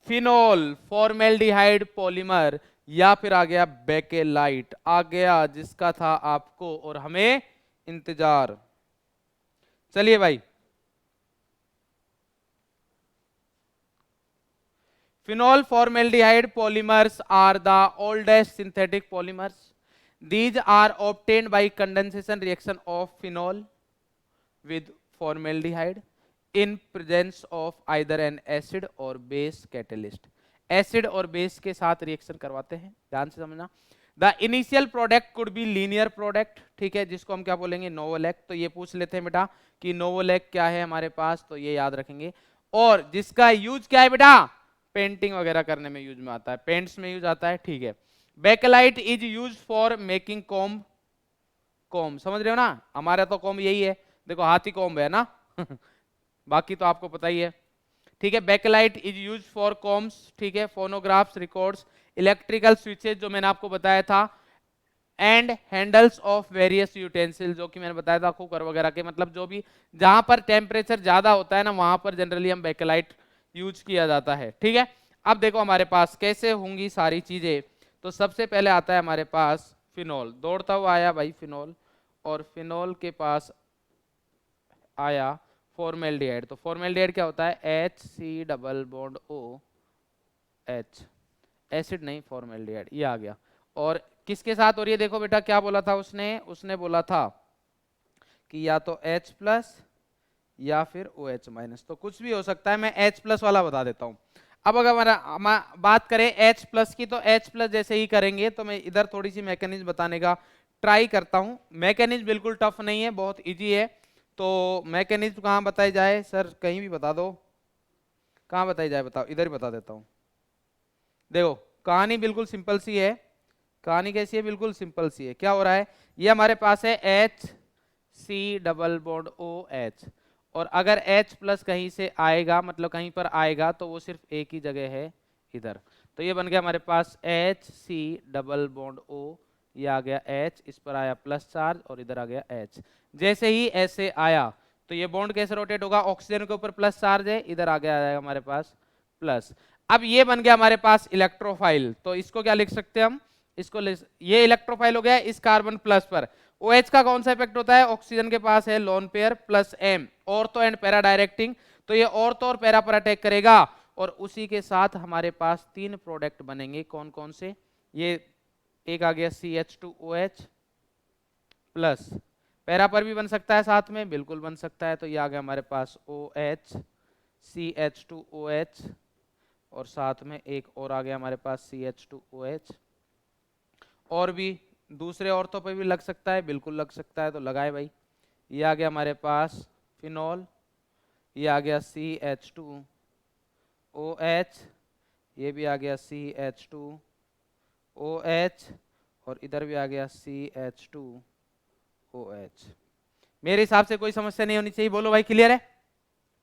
फिनोल फॉर्मेल्डिहाइड पॉलीमर, या फिर आ गया बेकेलाइट, आ गया जिसका था आपको और हमें इंतजार। चलिए भाई, phenol formaldehyde polymers are the oldest synthetic polymers. These are obtained by condensation reaction of phenol with formaldehyde in presence of either an acid or base catalyst। Acid और बेस के साथ रिएक्शन करवाते हैं, ध्यान से समझना। The initial product could be linear product, ठीक है, जिसको हम क्या बोलेंगे? नोवोलेक। तो ये पूछ लेते हैं बेटा कि नोवोलेक क्या है हमारे पास, तो ये याद रखेंगे। और जिसका यूज क्या है बेटा? पेंटिंग वगैरह करने में यूज में आता है, पेंट्स में यूज आता है। ठीक है, bakelite is use for making comb. Comb समझ रहे हो ना? हमारा तो कॉम्ब यही है, देखो हाथी कॉम्ब है ना बाकी तो आपको पता ही है। ठीक है, bakelite is use for combs, ठीक है, फोनोग्राफ्स, रिकॉर्ड्स, इलेक्ट्रिकल स्विचेस जो मैंने आपको बताया था, and handles of various utensil, जो कि मैंने बताया था कुकर वगैरह के, मतलब जो भी जहां पर टेम्परेचर ज्यादा होता है ना, वहां पर जनरली हम बैकलाइट यूज किया जाता है। ठीक है, अब देखो हमारे पास कैसे होंगी सारी चीजें। तो सबसे पहले आता है हमारे पास फिनोल, दौड़ता हुआ आया भाई फिनोल, और फिनोल के पास आया फॉर्मेल्डिहाइड। तो फॉर्मेल्डिहाइड क्या होता है, HC double bond O H, acid नहीं फॉर्मेल्डिहाइड, ये आ गया। और किसके साथ हो रही है, देखो बेटा क्या बोला था उसने, उसने बोला था कि या तो H प्लस या फिर OH माइनस, तो कुछ भी हो सकता है, मैं H प्लस वाला बता देता हूं। अब अगर हमारा बात करें H प्लस की, तो H प्लस जैसे ही करेंगे तो मैं इधर थोड़ी सी मैकेनिज्म बताने का ट्राई करता हूं। मैकेनिज्म बिल्कुल टफ नहीं है, बहुत इजी है। तो मैकेनिज्म कहाँ बताई जाए सर, कहीं भी बता दो, कहाँ बताई जाए बताओ, इधर ही बता देता हूँ। देखो कहानी बिल्कुल सिंपल सी है, कहानी कैसी है, बिल्कुल सिंपल सी है। क्या हो रहा है, ये हमारे पास है HC डबल बॉन्ड OH, और अगर H प्लस कहीं से आएगा, मतलब कहीं पर आएगा, तो वो सिर्फ एक ही जगह है, इधर। तो ये बन गया हमारे पास HC डबल बॉन्ड O, ये आ गया H, इस पर आया प्लस चार्ज और इधर आ गया H। जैसे ही ऐसे आया तो ये बॉन्ड कैसे रोटेट होगा, ऑक्सीजन के ऊपर प्लस चार्ज है, इधर आगे आ जाएगा हमारे पास प्लस। अब ये बन गया हमारे पास इलेक्ट्रोफाइल, तो इसको क्या लिख सकते हैं हम, इसको ये इलेक्ट्रोफाइल हो गया इस कार्बन प्लस पर। OH का कौन सा इफेक्ट होता है, ऑक्सीजन के पास है lone pair plus M, ortho and para directing, तो ये ऑर्थो और पैरा पर अटैक करेगा, और उसी के साथ हमारे पास 3 प्रोडक्ट बनेंगे, कौन कौन से, ये एक आ गया CH2OH प्लस, पैरा पर भी बन सकता है साथ में, बिल्कुल बन सकता है, तो ये आ गया हमारे पास OH CH2OH, और साथ में एक और आ गया हमारे पास CH2OH। और भी दूसरे औरतों पे भी लग सकता है, बिल्कुल लग सकता है, तो लगाए भाई। ये आ गया हमारे पास फिनॉल, ये आ गया CH2OH, ये भी आ गया CH2OH, और इधर भी आ गया CH2OH। मेरे हिसाब से कोई समस्या नहीं होनी चाहिए, बोलो भाई क्लियर है,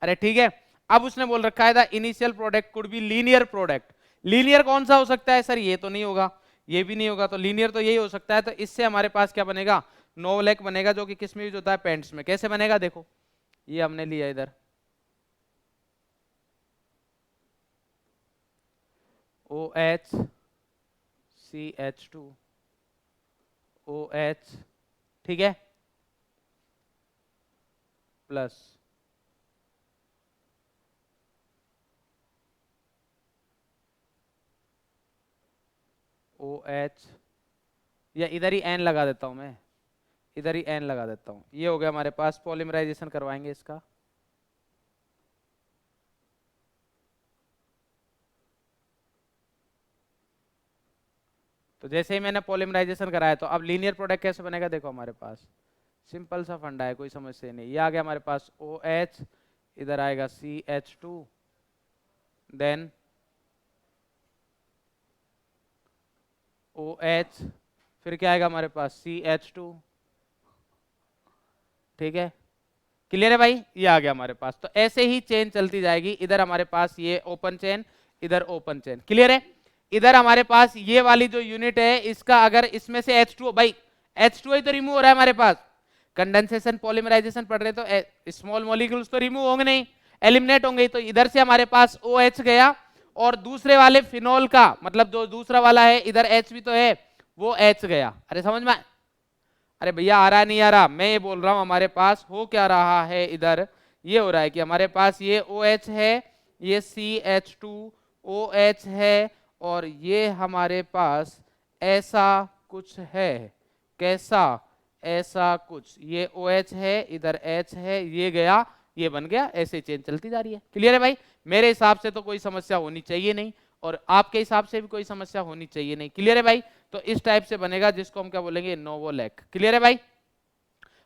अरे ठीक है। अब उसने बोल रखा है the initial product could be linear product. Linear कौन सा हो सकता है सर, ये तो नहीं होगा, ये भी नहीं होगा, तो लीनियर तो यही हो सकता है। तो इससे हमारे पास क्या बनेगा, नोवलेक बनेगा, जो कि किस में यूज होता है, पेंट्स में। कैसे बनेगा, देखो ये हमने लिया इधर OH CH2OH, ठीक है, प्लस OH, या इधर ही N लगा देता हूं मैं, इधर ही N लगा देता हूं। ये हो गया हमारे पास, पॉलीमराइजेशन करवाएंगे इसका। तो जैसे ही मैंने पॉलीमराइजेशन कराया, तो अब लीनियर प्रोडक्ट कैसे बनेगा, देखो हमारे पास सिंपल सा फंडा है, कोई समस्या नहीं। ये आ गया हमारे पास OH, इधर आएगा CH2, देन OH, फिर क्या आएगा हमारे पास CH2, ठीक है, क्लियर है भाई, ये आ गया हमारे पास। तो ऐसे ही चेन चलती जाएगी, इधर हमारे पास ये ओपन चेन, इधर ओपन चेन, क्लियर है। इधर हमारे पास ये वाली जो यूनिट है, इसका अगर इसमें से H2O, भाई H2O ही तो रिमूव हो रहा है हमारे पास, कंडेंसेशन पॉलीमराइजेशन पढ़ रहे तो स्मॉल मॉलिक्यूल्स तो रिमूव होंगे नहीं, एलिमिनेट होंगे, तो इधर से हमारे पास OH गया, और दूसरे वाले फिनॉल का मतलब जो दूसरा वाला है, इधर H भी तो है, वो H गया। अरे समझ में, अरे भैया आ रहा नहीं आ रहा, मैं ये बोल रहा हूं हमारे पास हो क्या रहा है, इधर ये हो रहा है कि हमारे पास ये OH है, ये CH2OH है, और ये हमारे पास ऐसा कुछ है, कैसा, ऐसा कुछ, ये OH है, इधर H है, ये गया, ये बन गया, ऐसे चेन चलती जा रही है। क्लियर है भाई, मेरे हिसाब से तो कोई समस्या होनी चाहिए नहीं, और आपके हिसाब से भी कोई समस्या होनी चाहिए नहीं। क्लियर है भाई, तो इस टाइप से बनेगा, जिसको हम क्या बोलेंगे, नोवोलेक। क्लियर है भाई,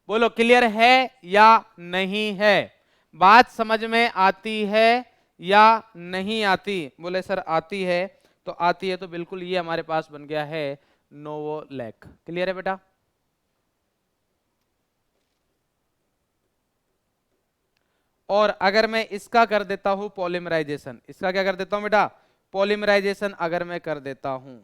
बोलो क्लियर है या नहीं है, बात समझ में आती है या नहीं आती, बोले सर आती है, तो आती है, तो बिल्कुल ये हमारे पास बन गया है नोवोलेक। क्लियर है बेटा, और अगर मैं इसका कर देता हूं पॉलीमराइजेशन, इसका क्या कर देता हूं बेटा, पॉलीमराइजेशन अगर मैं कर देता हूं,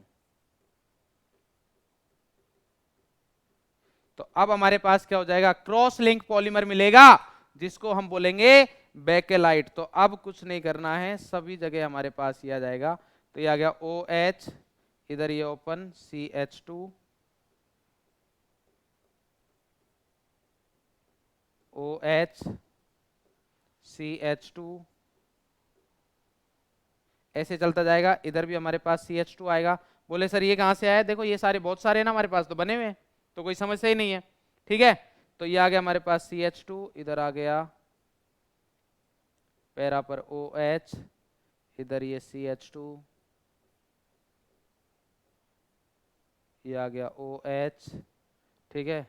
तो अब हमारे पास क्या हो जाएगा, क्रॉस लिंक पॉलीमर मिलेगा, जिसको हम बोलेंगे बेकेलाइट। तो अब कुछ नहीं करना है, सभी जगह हमारे पास ये आ जाएगा, तो ये आ गया OH, इधर ये ओपन CH2, OH, CH2, ऐसे चलता जाएगा, इधर भी हमारे पास CH2 आएगा। बोले सर ये कहाँ से आया? देखो ये सारे बहुत सारे हैं ना हमारे पास, तो बने हुए हैं, तो कोई समस्या ही नहीं है। ठीक है, तो ये आ गया हमारे पास CH2, इधर आ गया पैरा पर OH, इधर ये CH2, ये आ गया OH। ठीक है,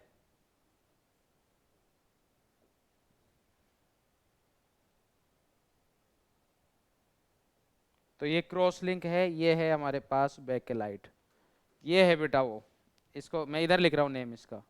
तो ये क्रॉस लिंक है, ये है हमारे पास बेकेलाइट, ये है बेटा वो, इसको मैं इधर लिख रहा हूँ नेम इसका,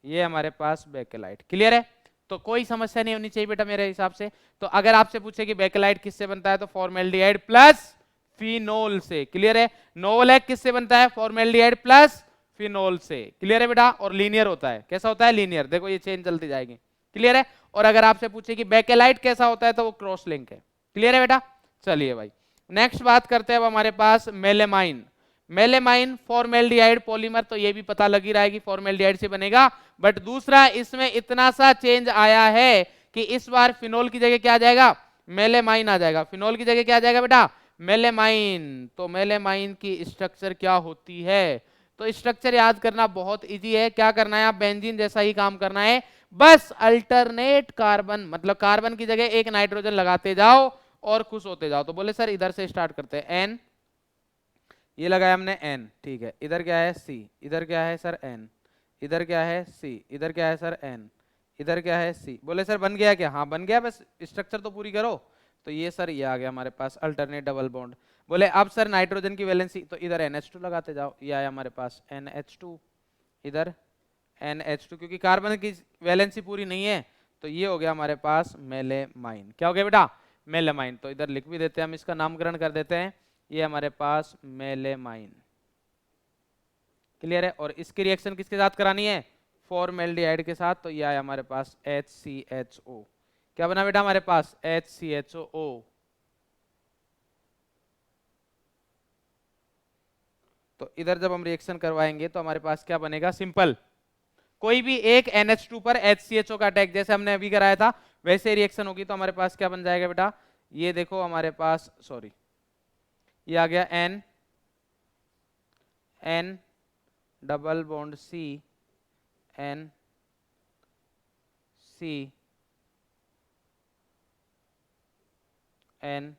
ये हमारे पास बेकेलाइट। क्लियर है? तो कोई समस्या नहीं होनी चाहिए बेटा मेरे हिसाब से। तो अगर आपसे पूछे कि बेकेलाइट किससे बनता है, तो फॉर्मेल्डिहाइड प्लस फिनोल से। क्लियर है? नोवलैक किससे बनता है? फॉर्मेल्डिहाइड प्लस फिनोल से। क्लियर है बेटा? और लीनियर होता है। कैसा होता है? लीनियर। देखो ये चेन चलती जाएगी। क्लियर है? और अगर आपसे पूछे कि बेकेलाइट कैसा होता है, तो वो क्रॉस लिंक है। क्लियर है बेटा? चलिए भाई नेक्स्ट बात करते हैं अब हमारे पास मेलेमाइन। मेलेमाइन फॉर्मेल्डिहाइड पॉलीमर, तो ये भी पता लग ही रहा है कि फॉर्मेल्डिहाइड से बनेगा, बट दूसरा इसमें इतना सा चेंज आया है कि इस बार फिनोल की जगह क्या आ जाएगा? मेलेमाइन आ जाएगा। फिनोल की जगह क्या आ जाएगा बेटा? मेलेमाइन। तो मेलेमाइन की स्ट्रक्चर क्या होती है? तो स्ट्रक्चर याद करना बहुत इजी है। क्या करना है? आप बेंजीन जैसा ही काम करना है, बस अल्टरनेट कार्बन, मतलब कार्बन की जगह एक नाइट्रोजन लगाते जाओ और खुश होते जाओ। तो बोले सर इधर से स्टार्ट करते हैं। एन, ये लगाया हमने N, ठीक है। इधर क्या है? C, इधर क्या है सर? N, इधर क्या है? C, इधर क्या है सर? N, इधर क्या है? C। बोले सर बन गया क्या? हाँ बन गया, बस स्ट्रक्चर तो पूरी करो। तो ये सर ये आ गया हमारे पास अल्टरनेट डबल बॉन्ड। बोले अब सर नाइट्रोजन की वैलेंसी, तो इधर NH2 लगाते जाओ, ये आया हमारे पास NH2, इधर NH2, क्योंकि कार्बन की वैलेंसी पूरी नहीं है, तो ये हो गया हमारे पास मेलेमाइन। क्या हो गया बेटा? मेलेमाइन। तो इधर लिख भी देते हैं हम, इसका नामकरण कर देते हैं, ये हमारे पास मेलेमाइन। क्लियर है? और इसकी रिएक्शन किसके साथ करानी है? फॉर्मेल्डिहाइड के साथ। तो ये आया हमारे पास HCHO। क्या बना बेटा हमारे पास? HCHO। तो इधर जब हम रिएक्शन करवाएंगे तो हमारे पास क्या बनेगा? सिंपल, कोई भी एक NH2 पर HCHO का अटैक, जैसे हमने अभी कराया था वैसे रिएक्शन होगी, तो हमारे पास क्या बन जाएगा बेटा? ये देखो हमारे पास, सॉरी, ये आ गया N, N double bond C, N C, N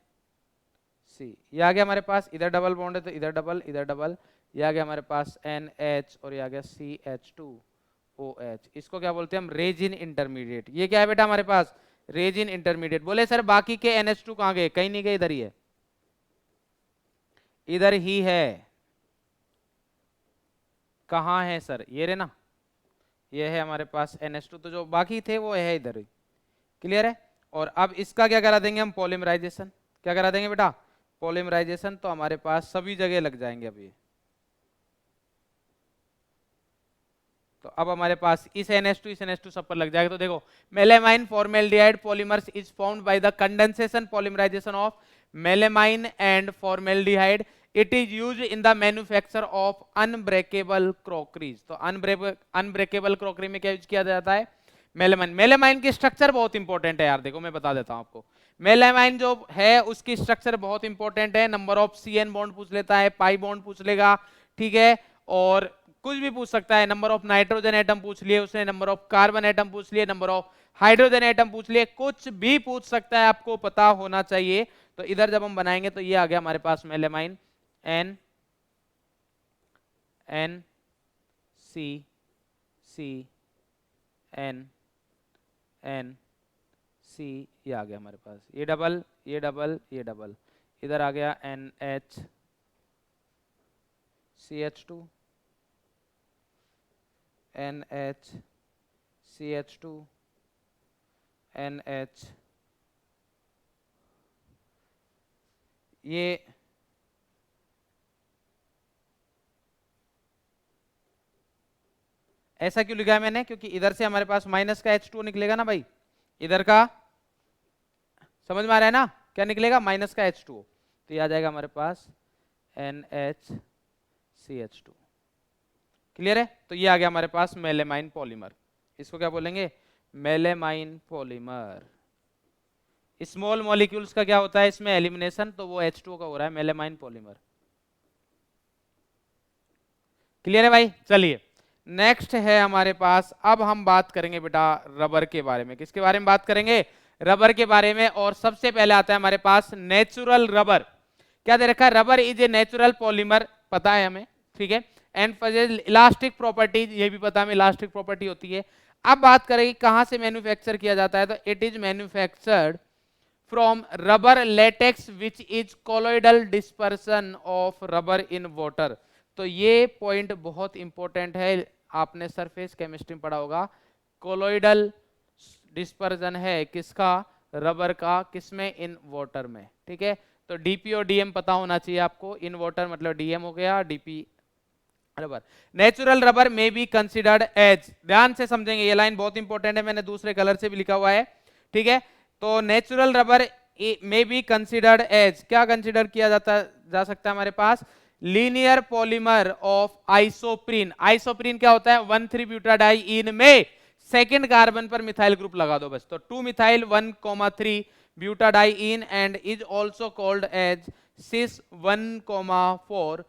C। ये आ गया हमारे पास, इधर डबल बॉन्ड है तो इधर डबल, इधर डबल, ये आ गया हमारे पास NH, और ये आ गया CH2OH। इसको क्या बोलते हैं हम? Resin intermediate. ये क्या है बेटा हमारे पास? Resin intermediate. बोले सर बाकी के NH2 कहाँ गए? कहीं नहीं गए, इधर ही है, इधर ही है। कहाँ है सर? ये रे ना, ये है हमारे पास NH2, तो जो बाकी थे वो है इधर ही। क्लियर है? और अब इसका क्या करा देंगे हम? पॉलीमराइजेशन। क्या करा देंगे बेटा? पॉलीमराइजेशन। तो हमारे पास सभी जगह लग जाएंगे अभी। तो अब हमारे पास इस NH2 सब पर लग जाएगा। तो देखो, melamine formaldehyde polymers is found by the condensation polymerisation of melamine and formaldehyde. It is use in the manufacture of unbreakable crockeries. तो अनब्रेकेबल क्रॉकरी में क्या यूज किया जाता है? मेलेमाइन। मेलेमाइन की स्ट्रक्चर बहुत इंपॉर्टेंट है यार, देखो मैं बता देता हूं आपको। मेलेमाइन जो है उसकी स्ट्रक्चर बहुत इंपॉर्टेंट है। नंबर ऑफ CN बॉन्ड पूछ लेता है, पाई बॉन्ड पूछ लेगा, ठीक है, और कुछ भी पूछ सकता है। नंबर ऑफ नाइट्रोजन एटम पूछ लिए उसने, नंबर ऑफ कार्बन एटम पूछ लिए, नंबर ऑफ हाइड्रोजन एटम पूछ लिए, कुछ भी पूछ सकता है, आपको पता होना चाहिए। तो इधर जब हम बनाएंगे तो ये आ गया हमारे पास melamine, N N C C N N C, ये आ गया हमारे पास, ये डबल, ये डबल, ये डबल, इधर आ गया NH CH2 NH CH2 NH, ये ऐसा क्यों लिखा है मैंने? क्योंकि इधर से हमारे पास माइनस का H2 निकलेगा ना भाई, इधर का समझ में आ रहा है ना? क्या निकलेगा? माइनस का H2। तो ये आ जाएगा हमारे पास NHCH2। क्लियर है? तो ये आ गया हमारे पास मेलेमाइन पॉलीमर। इसको क्या बोलेंगे? Melamine polymer. स्मॉल मॉलिक्यूल्स का क्या होता है इसमें एलिमिनेशन, तो वो H2O का हो रहा है मेलेमाइन पॉलीमर। क्लियर है भाई? चलिए नेक्स्ट है हमारे पास, अब हम बात करेंगे बेटा रबर के बारे में। किसके बारे में बात करेंगे? रबर के बारे में। और सबसे पहले आता है हमारे पास नेचुरल रबर। क्या दे रखा है? Rubber is a natural polymer, पता है हमें, ठीक है। एंड इलास्टिक प्रॉपर्टीज, ये भी पता है इलास्टिक प्रॉपर्टी होती है। अब बात करेंगे कहां से मैन्युफैक्चर किया जाता है, तो it is manufactured from rubber latex which is colloidal dispersion of rubber in water. तो ये पॉइंट बहुत इंपॉर्टेंट है, आपने सरफेस केमिस्ट्री में पढ़ा होगा। कोलोइडल डिस्पर्सन है किसका? रबर का। किसमें? इन वाटर में, ठीक है। तो डीपी और डीएम पता होना चाहिए आपको। इन वाटर मतलब डीएम हो गया, डीपी रबर। नेचुरल रबर में बी कंसिडर्ड एज, ध्यान से समझेंगे, ये लाइन बहुत इंपॉर्टेंट है, मैंने दूसरे कलर से भी लिखा हुआ है, ठीक है। तो नेचुरल रबर में बी कंसिडर्ड एज, क्या कंसिडर किया जा सकता है हमारे पास? Linear polymer of isoprene. Isoprene क्या होता है? 1,3 ब्यूटाडाइइन में सेकंड कार्बन पर मिथाइल ग्रुप लगा दो बस, तो 2 methyl 1,3 butadiene and is also called as cis 1,4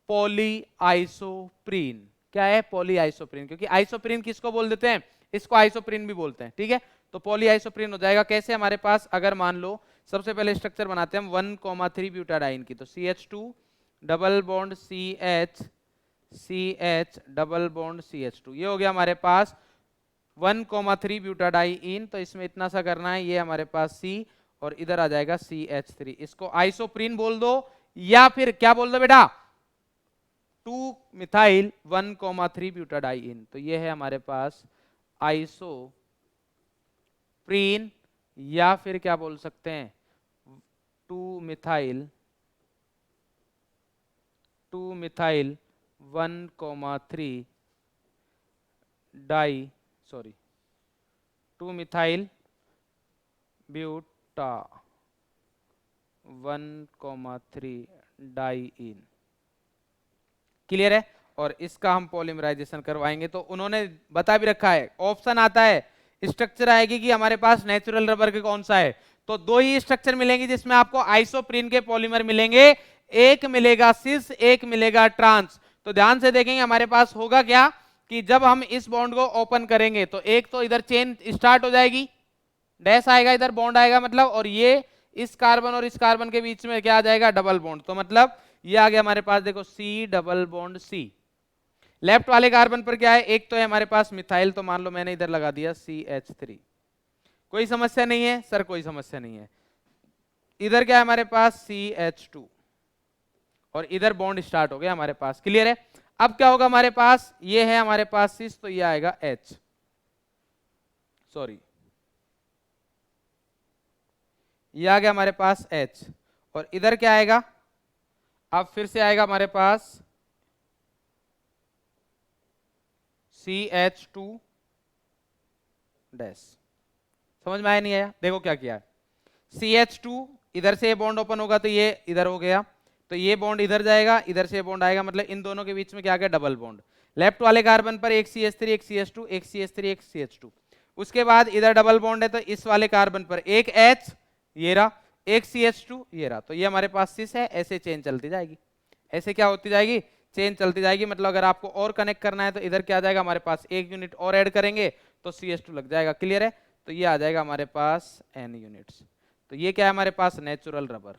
polyisoprene. क्या है? पॉलीआइसोप्रीन, क्योंकि आइसोप्रीन किसको बोल देते हैं? इसको आइसोप्रीन भी बोलते हैं, ठीक है। तो पॉलीआइसोप्रीन हो जाएगा। कैसे? हमारे पास अगर मान लो सबसे पहले स्ट्रक्चर बनाते हैं हम 1,3 ब्यूटाडाइन की, तो CH2 double bond CH, CH double bond CH2, ये हो गया हमारे पास 1,3 ब्यूटाडाइन। तो इसमें इतना सा करना है, ये हमारे पास C और इधर आ जाएगा CH3। इसको आइसोप्रीन बोल दो या फिर क्या बोल दो बेटा? 2 मिथाइल 1,3 ब्यूटाडाइन। तो ये है हमारे पास आइसोप्रीन, या फिर क्या बोल सकते हैं? 2 methyl 1,3 di, sorry 2 methyl buta 1,3 diene. Clear है? और इसका हम पॉलीमराइजेशन करवाएंगे। तो उन्होंने बता भी रखा है, ऑप्शन आता है, स्ट्रक्चर आएगी कि हमारे पास नेचुरल रबर के कौन सा है, तो 2 ही स्ट्रक्चर मिलेंगे जिसमें आपको आइसोप्रीन के पॉलीमर मिलेंगे, एक मिलेगा सिस, एक मिलेगा ट्रांस। तो ध्यान से देखेंगे हमारे पास होगा क्या कि जब हम इस बॉन्ड को ओपन करेंगे तो एक तो इधर चेन स्टार्ट हो जाएगी, डैश आएगा, इधर बॉन्ड आएगा मतलब, और ये इस कार्बन और इस कार्बन के बीच में क्या आ जाएगा? Double bond. तो मतलब ये आ गया हमारे पास, देखो C double bond C। Left वाले कार्बन पर क्या है? एक तो है हमारे पास मिथाइल, तो मान लो मैंने इधर लगा दिया CH3। कोई समस्या नहीं है सर? कोई समस्या नहीं है। इधर क्या है हमारे पास? CH2 और इधर बॉन्ड स्टार्ट हो गया हमारे पास। क्लियर है? अब क्या होगा हमारे पास? ये है हमारे पास सिस, तो ये आएगा H, सॉरी ये आ गया हमारे पास H, और इधर क्या आएगा? अब फिर से आएगा हमारे पास CH2 डैश। समझ में आया नहीं आया? देखो क्या किया है, CH2 इधर से बॉन्ड ओपन होगा तो ये इधर हो गया, तो ये बॉन्ड इधर जाएगा, इधर से बॉन्ड आएगा, मतलब इन दोनों के बीच में क्या आ गया? Double bond. लेफ्ट वाले कार्बन पर एक CH3 एक CH2, एक CH3 एक CH2। उसके बाद इधर डबल बॉन्ड है, तो इस वाले कार्बन पर एक H, ये रहा, एक CH2, ये रहा। तो ये हमारे पास सिस है, ऐसे चेन चलती जाएगी, ऐसे क्या होती जाएगी? चेन चलती जाएगी। मतलब अगर आपको और कनेक्ट करना है तो इधर क्या आ जाएगा हमारे पास? एक यूनिट और ऐड करेंगे तो CH2 लग जाएगा। क्लियर है? तो ये आ जाएगा हमारे पास N यूनिट्स। तो ये क्या है हमारे पास? नेचुरल रबर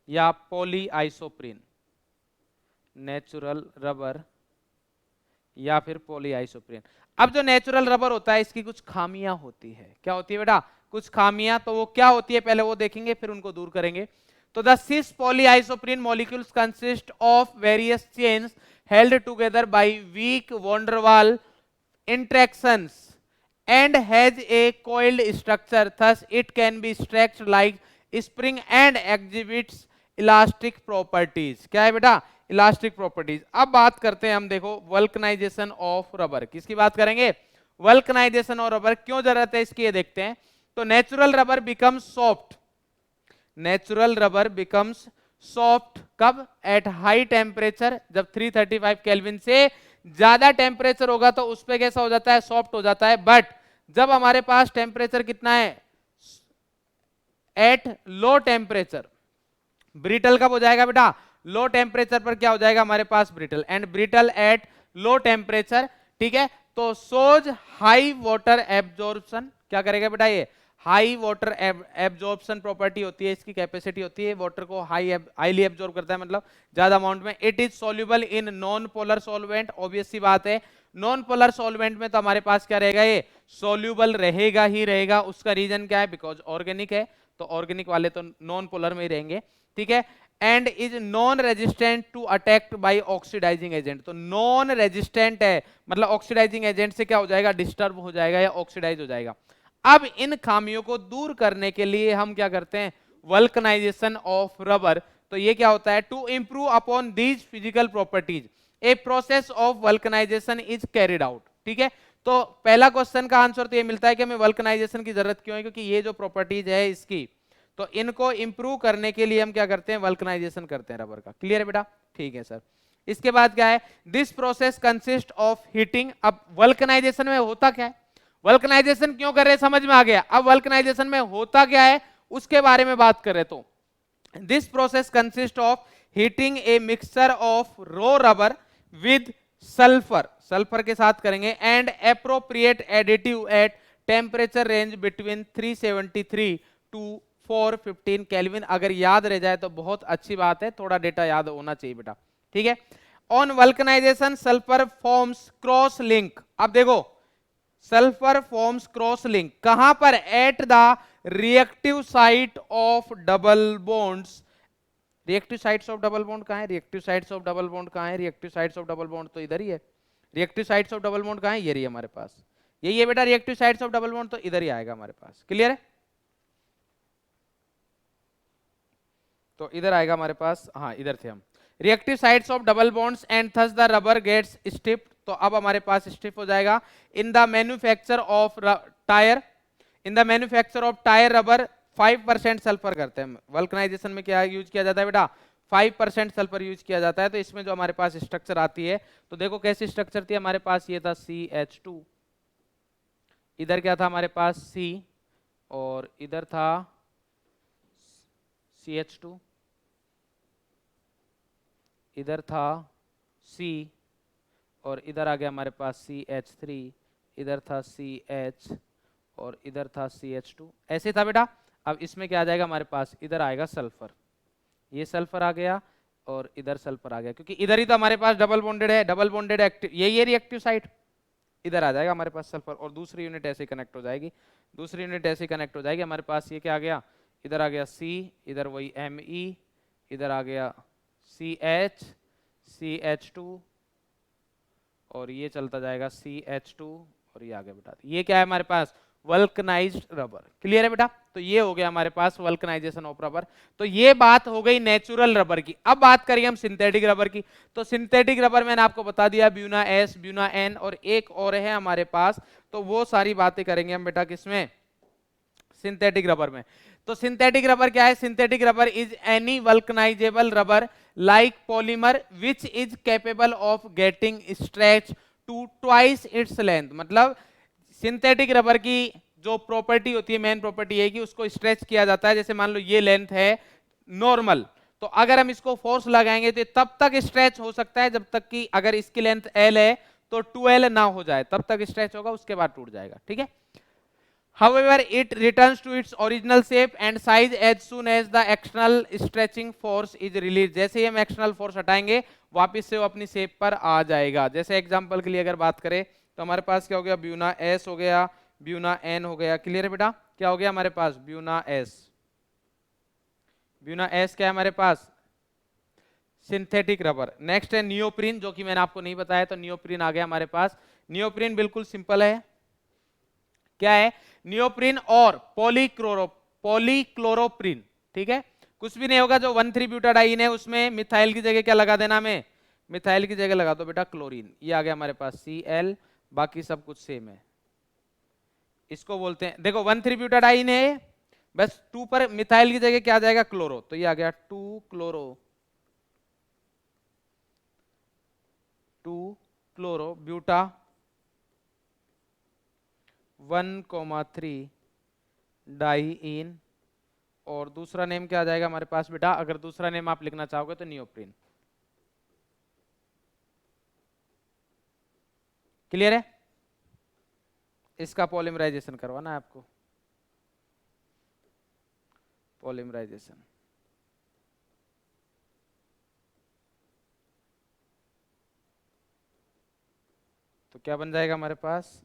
या पॉलीआइसोप्रीन। नेचुरल रबर या फिर पॉलीआइसोप्रीन। अब जो नेचुरल रबर होता है इसकी कुछ खामियां होती है। क्या होती है बेटा? कुछ खामियां। तो वो क्या होती है पहले वो देखेंगे, फिर उनको दूर करेंगे। तो the cis polyisoprene molecules consist of various chains held together by weak van der Waals interactions and has a coiled structure, thus it can be stretched like spring and exhibits elastic properties। क्या है बेटा? Elastic properties. अब बात करते हैं हम, देखो वल्कनाइजेशन ऑफ रबर। किसकी बात करेंगे? Vulcanisation of rubber. क्यों जरूरत है इसकी ये देखते हैं। तो natural rubber becomes soft, natural rubber becomes soft कब? एट हाई टेम्परेचर, जब 335 केल्विन से ज्यादा टेम्परेचर होगा तो उस पे कैसा हो जाता है? सॉफ्ट हो जाता है। बट जब हमारे पास टेम्परेचर कितना है, एट लो टेम्परेचर, ब्रिटल कब हो जाएगा बेटा, लो टेम्परेचर पर क्या हो जाएगा हमारे पास, brittle, and brittle at low temperature, ठीक है। तो सोज हाई वाटर एब्जॉर्प्शन, क्या करेगा बेटा, ये हाई वाटर एब्जॉर्प्शन प्रॉपर्टी होती है, इसकी कैपेसिटी होती है, वाटर को हाईली एब्जॉर्ब करता है, मतलब ज्यादा अमाउंट में। It is soluble in non polar solvent, obvious सी बात है, नॉन पोलर सॉल्वेंट में तो हमारे पास क्या रहेगा, ये सॉल्युबल रहेगा ही रहेगा। उसका रीजन क्या है, बिकॉज ऑर्गेनिक है, तो ऑर्गेनिक वाले तो नॉन पोलर में ही रहेंगे, ठीक है। And is non resistant to attacked by oxidising agent, तो नॉन रेजिस्टेंट है, मतलब ऑक्सीडाइजिंग एजेंट से क्या हो जाएगा, डिस्टर्ब हो जाएगा या ऑक्सीडाइज हो जाएगा। अब इन खामियों को दूर करने के लिए हम क्या करते हैं, वल्कनाइजेशन ऑफ रबर। तो ये क्या होता है, to improve upon these physical properties a process of vulcanisation is carried out, ठीक है। तो पहला क्वेश्चन का आंसर तो ये मिलता है कि हमें वल्कनाइजेशन की जरूरत क्यों है, क्योंकि ये जो प्रॉपर्टीज है इसकी, तो इनको इंप्रूव करने के लिए हम क्या करते हैं, वल्कनाइजेशन करते हैं रबर का। क्लियर है बेटा, ठीक है सर। इसके बाद क्या है, this process consist of heating. अब वल्कनाइजेशन में होता क्या है, वल्कनाइजेशन क्यों कर रहे हैं समझ में आ गया। अब वल्कनाइजेशन में होता क्या है उसके बारे में बात करें तो this process consist of heating a mixture of raw rubber with sulphur, sulphur के साथ करेंगे, and appropriate additive at temperature range between 373 to 415 kelvin. अगर याद रह जाए तो बहुत अच्छी बात है, थोड़ा डेटा याद होना चाहिए बेटा, ठीक है। On vulcanisation sulphur forms cross link. अब देखो सल्फर फॉर्म्स क्रॉस लिंक कहां पर, at the reactive site of double bonds. Reactive sites of double bond कहां है, reactive sites of double bond कहां है, reactive sites of double bond तो इधर ही है। Reactive sites of double bond कहां है, ये रही हमारे पास, यही है बेटा reactive sites of double bond, तो इधर ही आएगा हमारे पास। क्लियर है, तो इधर आएगा हमारे पास, हाँ इधर थे हम, reactive sites of double bonds and thus the rubber gets stiff. तो अब हमारे पास स्टिफ हो जाएगा। In the manufacture of tyre, in the manufacture of tyre rubber 5% sulphur करते हैं। वल्कनाइजेशन में क्या यूज किया जाता है बेटा, 5% सल्फर यूज किया जाता है। तो इसमें जो हमारे पास स्ट्रक्चर आती है, तो देखो कैसी स्ट्रक्चर थी हमारे पास, ये था CH2, इधर क्या था हमारे पास C, और इधर था CH2, इधर था C, और इधर आ गया हमारे पास CH3, इधर था CH, और इधर था CH2, ऐसे था बेटा। अब इसमें क्या आ जाएगा हमारे पास, इधर आएगा सल्फर, ये सल्फर आ गया और इधर सल्फर आ गया, क्योंकि इधर ही तो हमारे पास डबल बॉन्डेड है, डबल बॉन्डेड एक्टिव, यही है रिएक्टिव साइट, इधर आ जाएगा हमारे पास सल्फर, और दूसरी यूनिट ऐसे कनेक्ट हो जाएगी, दूसरी यूनिट ऐसे कनेक्ट हो जाएगी। हमारे पास ये क्या आ गया, इधर आ गया C, इधर वही Me, इधर आ गया CH, CH2, और ये चलता जाएगा CH2, और ये आ गया बेटा, ये क्या है हमारे पास, वल्कनाइज्ड रबर। क्लियर है बेटा, तो ये हो गया हमारे पास वल्कनाइजेशन ऑफ रबर। तो ये बात हो गई नेचुरल रबर की। अब बात करेंगे हम सिंथेटिक रबर की। तो सिंथेटिक रबर मैंने आपको बता दिया, ब्यूना S, ब्यूना N, और एक और है हमारे पास, तो वो सारी बातें करेंगे हम बेटा किसमें, सिंथेटिक रबर में। तो सिंथेटिक रबर क्या है, synthetic rubber is any vulcanizable rubber like polymer which is capable of getting stretch to twice its length. मतलब सिंथेटिक रबर की जो प्रॉपर्टी होती है, मेन प्रॉपर्टी है कि उसको स्ट्रेच किया जाता है। जैसे मान लो ये लेंथ है नॉर्मल, तो अगर हम इसको फोर्स लगाएंगे तो तब तक स्ट्रेच हो सकता है जब तक कि, अगर इसकी लेंथ L है तो 2L ना हो जाए, तब तक स्ट्रेच होगा, उसके बाद टूट जाएगा, ठीक है। However, it returns to its original shape and size as soon as the external stretching force is released. जैसे ही हम external force हटाएंगे वापस से वो अपनी शेप पर आ जाएगा। जैसे एग्जांपल के लिए अगर बात करें तो हमारे पास क्या हो गया, ब्यूना S हो गया, ब्यूना N हो गया। क्लियर है बेटा, क्या हो गया हमारे पास, ब्यूना S, ब्यूना S क्या है हमारे पास, सिंथेटिक रबर। नेक्स्ट है नियोप्रीन, जो कि मैंने आपको नहीं बताया, तो नियोप्रीन आ गया हमारे पास। नियोप्रीन बिल्कुल सिंपल है, क्या है, नियोप्रीन और पॉलीक्लोरोप्रीन, ठीक है। कुछ भी नहीं होगा, जो 1,3 ब्यूटाडाइन है उसमें मिथाइल की जगह क्या लगा देना, हमें मिथाइल की जगह लगा दो बेटा क्लोरीन। ये आ गया हमारे पास Cl, बाकी सब कुछ सेम है। इसको बोलते हैं, देखो 1,3 ब्यूटाडाइन है, बस 2 पर मिथाइल की जगह क्या आ जाएगा, क्लोरो, तो ये आ गया 2 क्लोरो, 2 क्लोरो ब्यूटा 1,3 डाइईन, और दूसरा नेम क्या आ जाएगा हमारे पास बेटा, अगर दूसरा नेम आप लिखना चाहोगे तो नियोप्रीन। क्लियर है? इसका पॉलीमराइजेशन करवाना है आपको, पॉलीमराइजेशन। तो क्या बन जाएगा हमारे पास,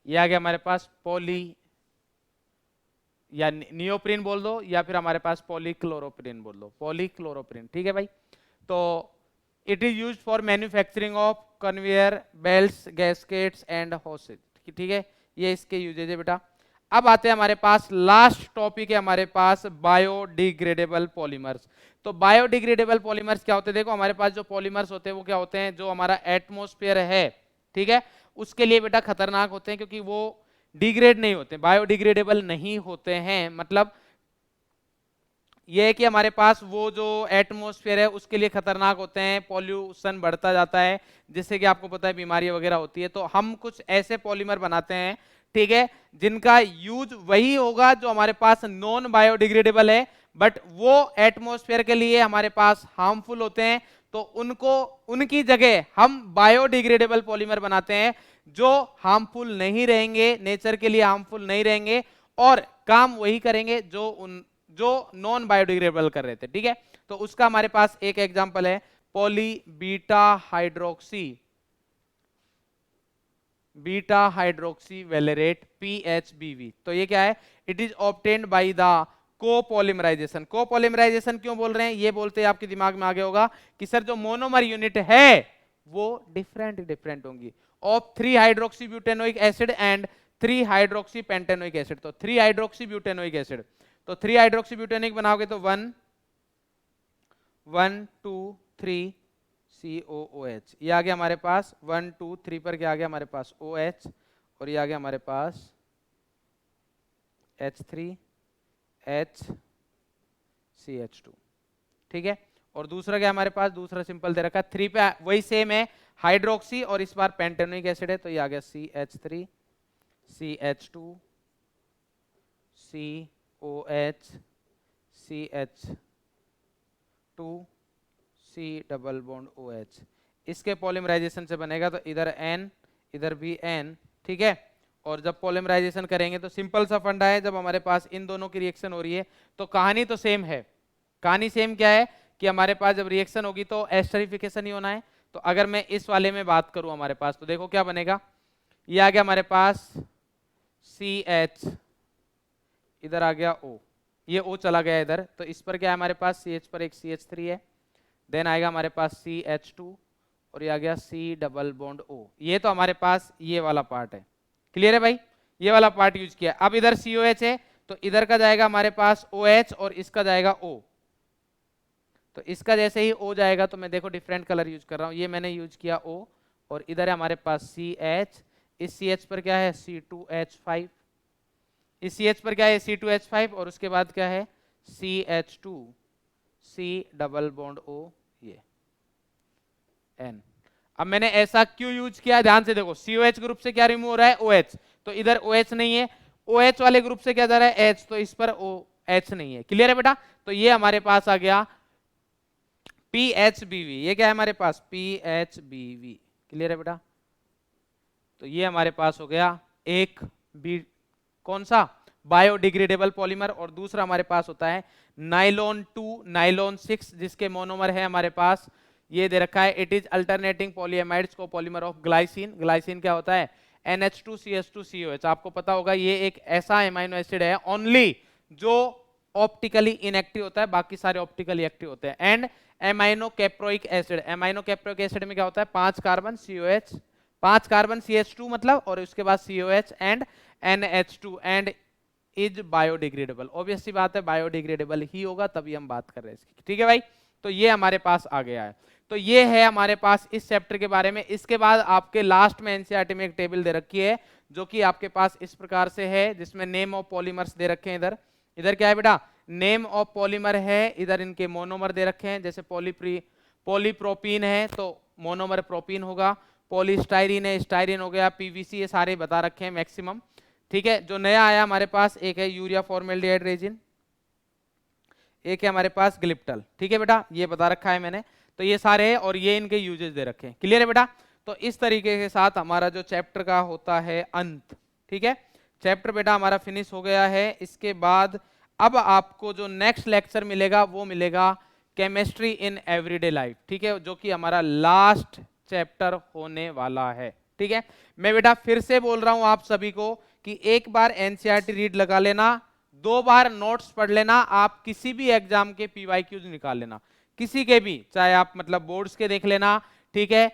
ये आ गया हमारे पास पॉली, या नियोप्रीन बोल दो, या फिर हमारे पास पॉलीक्लोरोप्रीन बोल दो, पॉलीक्लोरोप्रीन। ठीक है भाई। तो it is used for manufacturing of conveyor belts, gaskets and horses. ठीक है, ये इसके यूजेज है बेटा। अब आते हैं हमारे पास लास्ट टॉपिक है हमारे पास, बायोडिग्रेडेबल पॉलीमर्स। तो बायोडिग्रेडेबल पॉलीमर्स क्या होते हैं? देखो हमारे पास जो पॉलीमर्स होते हैं वो क्या होते हैं, जो हमारा एटमॉस्फेयर है, ठीक है, उसके लिए बेटा खतरनाक होते हैं, क्योंकि वो डिग्रेड नहीं होते, बायोडिग्रेडेबल नहीं होते हैं। मतलब ये है कि हमारे पास वो जो एटमॉस्फेयर है उसके लिए खतरनाक होते हैं, पॉल्यूशन बढ़ता जाता है, जिससे कि आपको पता है बीमारियां वगैरह होती है। तो हम कुछ ऐसे पॉलीमर बनाते हैं, ठीक है, जिनका यूज वही होगा जो हमारे पास नॉन बायोडिग्रेडेबल है, बट वो एटमॉस्फेयर के लिए हमारे पास हार्मफुल होते हैं। तो उनको, उनकी जगह हम बायोडिग्रेडेबल पॉलीमर बनाते हैं, जो हार्मफुल नहीं रहेंगे, नेचर के लिए हार्मफुल नहीं रहेंगे, और काम वही करेंगे जो नॉन बायोडिग्रेडेबल कर रहे थे। ठीक है, तो उसका हमारे पास एक एग्जांपल है poly beta hydroxy valerate PHBV। तो ये क्या है? It is obtained by the copolymerization. Copolymerization क्यों बोल रहे हैं? ये बोलते हैं, आपके दिमाग में आ गया होगा कि सर जो मोनोमर यूनिट है वो डिफरेंट होंगी of 3 hydroxy butanoic acid and 3 hydroxy pentanoic acid. तो 3 हाइड्रोक्सी ब्यूटेनोइक एसिड, तो 3 हाइड्रोक्सी ब्यूटेनिक बनाओगे तो 1 1 2 3 COOH। ये आ गया हमारे पास 1 2 3 पर, क्या आ गया हमारे पास OH, और ये आ गया हमारे पास H3HCH2। ठीक है, और दूसरा क्या हमारे पास, दूसरा सिंपल दे रखा है 3 पे, वही सेम है हाइड्रोक्सी, और इस बार पेंटेनोइक एसिड है, तो ये आ गया CH3 CH2 COH CH2 C double bond OH। इसके पॉलीमराइजेशन से बनेगा तो इधर N इधर भी N। ठीक है, और जब पॉलीमराइजेशन करेंगे तो सिंपल सा फंडा है, जब हमारे पास इन दोनों की रिएक्शन हो रही है तो कहानी तो सेम है। कहानी सेम क्या है कि हमारे पास जब रिएक्शन होगी तो एस्टरिफिकेशन ही होना है। तो अगर मैं इस वाले में बात करूं हमारे पास, तो देखो क्या बनेगा, ये आ गया हमारे पास CH, इधर आ गया O, ये O चला गया इधर, तो इस पर क्या है हमारे पास, CH पर एक CH3 है, देन आएगा हमारे पास CH2, और ये आ गया C डबल बॉन्ड O। ये तो हमारे पास ये वाला पार्ट है। क्लियर है भाई? ये वाला पार्ट यूज किया। अब इधर COH है, तो इधर का जाएगा हमारे पास OH, और इसका जाएगा O। तो इसका जैसे ही O जाएगा, तो मैं देखो डिफरेंट कलर यूज कर रहा हूं, ये मैंने यूज किया O, और इधर है हमारे पास CH, इस CH पर क्या है C2H5, इस CH पर क्या है C2H5, और उसके बाद क्या है CH2 C double bond O, ये N। अब मैंने ऐसा क्यों यूज किया, ध्यान से देखो, COH ग्रुप से क्या रिमूव हो रहा है, OH, तो इधर OH नहीं है, OH वाले ग्रुप से क्या जा रहा है H, तो इस पर OH नहीं है। क्लियर है बेटा? तो ये हमारे पास आ गया PHBV। ये क्या है हमारे पास PHBV। क्लियर है बेटा? तो ये हमारे पास हो गया एक कौन सा बायोडिग्रेडेबल पॉलीमर, और दूसरा हमारे पास होता है नाइलॉन 2 नाइलॉन 6, जिसके मोनोमर है हमारे पास ये दे रखा है, इट इज अल्टरनेटिंग पॉलीएमाइड्स को पॉलीमर ऑफ ग्लाइसिन। ग्लाइसिन क्या होता है, NH2CH2COH। आपको पता होगा ये एक ऐसा एमाइनो एसिड है ओनली जो ऑप्टिकली इनएक्टिव होता है, बाकी सारे ऑप्टिकली एक्टिव होते हैं। And amino caproic acid, amino caproic acid में क्या होता है 5 कार्बन COH, 5 कार्बन CH2 मतलब, और उसके बाद COH and NH2, and is biodegradable. Obvious सी बात है बायोडिग्रेडेबल ही होगा, तभी हम बात कर रहे हैं इसकी। ठीक है भाई, तो ये हमारे पास आ गया है। तो ये है हमारे पास इस चैप्टर के बारे में। इसके बाद आपके लास्ट में एनसीईआरटी में एक टेबल दे रखी है जो कि आपके पास इस प्रकार से है, जिसमें नेम ऑफ पॉलीमर्स दे रखे हैं। इधर इधर क्या है बेटा, नेम ऑफ पॉलीमर है, इधर इनके मोनोमर दे रखे हैं, जैसे पॉलीप्रोपीन है तो मोनोमर प्रोपीन होगा, पॉलीस्टाइरीन है स्टाइरीन हो गया, पीवीसी, ये सारे बता रखे हैं मैक्सिमम। ठीक है, जो नया आया हमारे पास एक है यूरिया फॉर्मेल्डिहाइड रेजिन, एक है हमारे पास ग्लिप्टल। ठीक है बेटा, ये बता रखा है मैंने। तो ये सारे हैं और ये इनके यूजेस दे रखे हैं। क्लियर है बेटा? तो इस तरीके के साथ हमारा जो चैप्टर का होता है अंत। ठीक है, चैप्टर बेटा हमारा फिनिश हो गया है। इसके बाद अब आपको जो नेक्स्ट लेक्चर मिलेगा वो मिलेगा केमिस्ट्री इन एवरीडे लाइफ। ठीक है, जो कि हमारा लास्ट चैप्टर होने वाला है। ठीक है, मैं बेटा फिर से बोल रहा हूं आप सभी को कि एक बार एनसीईआरटी रीड लगा लेना, 2 बार नोट्स पढ़ लेना, आप किसी भी एग्जाम के पीवाईक्यूज निकाल लेना, किसी के भी, चाहे आप मतलब बोर्ड्स के देख लेना, ठीक है,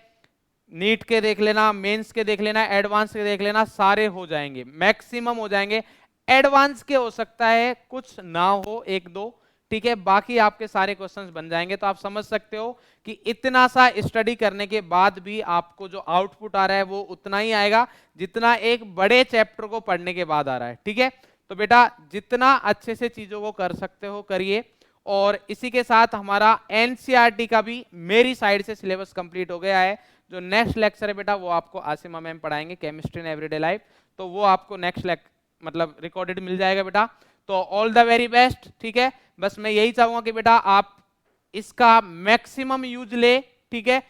नीट के देख लेना, मेंस के देख लेना, एडवांस के देख लेना, सारे हो जाएंगे, मैक्सिमम हो जाएंगे। एडवांस के हो सकता है कुछ ना हो, 1-2, ठीक है, बाकी आपके सारे क्वेश्चंस बन जाएंगे। तो आप समझ सकते हो कि इतना सा स्टडी करने के बाद भी आपको जो आउटपुट आ रहा है वो उतना ही आएगा जितना एक बड़े चैप्टर को पढ़ने के बाद आ रहा है। ठीक है, तो बेटा जितना अच्छे से चीजों को कर सकते हो करिए। और इसी के साथ हमारा एनसीईआरटी का भी मेरी साइड से सिलेबस कंप्लीट हो गया है। जो नेक्स्ट लेक्चर है बेटा वो आपको आसिमा मैम पढ़ाएंगे, केमिस्ट्री इन एवरीडे लाइफ, तो वो आपको नेक्स्ट मतलब रिकॉर्डेड मिल जाएगा बेटा। तो ऑल द वेरी बेस्ट। ठीक है, बस मैं यही चाहूंगा कि बेटा आप इसका मैक्सिमम यूज ले, ठीक है,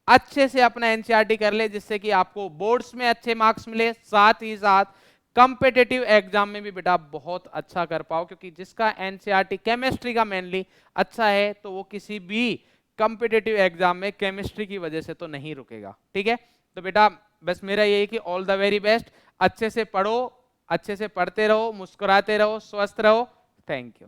अच्छे से अपना एनसीईआरटी कर ले, जिससे कि आपको बोर्ड्स में अच्छे मार्क्स मिले, साथ ही साथ कंपेटिटिव एग्जाम में भी बेटा बहुत अच्छा कर पाओ। क्योंकि जिसका एनसीईआरटी केमिस्ट्री का मेनली अच्छा है तो वो किसी भी कंपेटिटिव एग्जाम में केमिस्ट्री की वजह से तो नहीं रुकेगा। ठीक है, तो बेटा बस मेरा यही कि ऑल द वेरी बेस्ट, अच्छे से पढ़ो, अच्छे से पढ़ते रहो, मुस्कुराते रहो, स्वस्थ रहो। Thank you.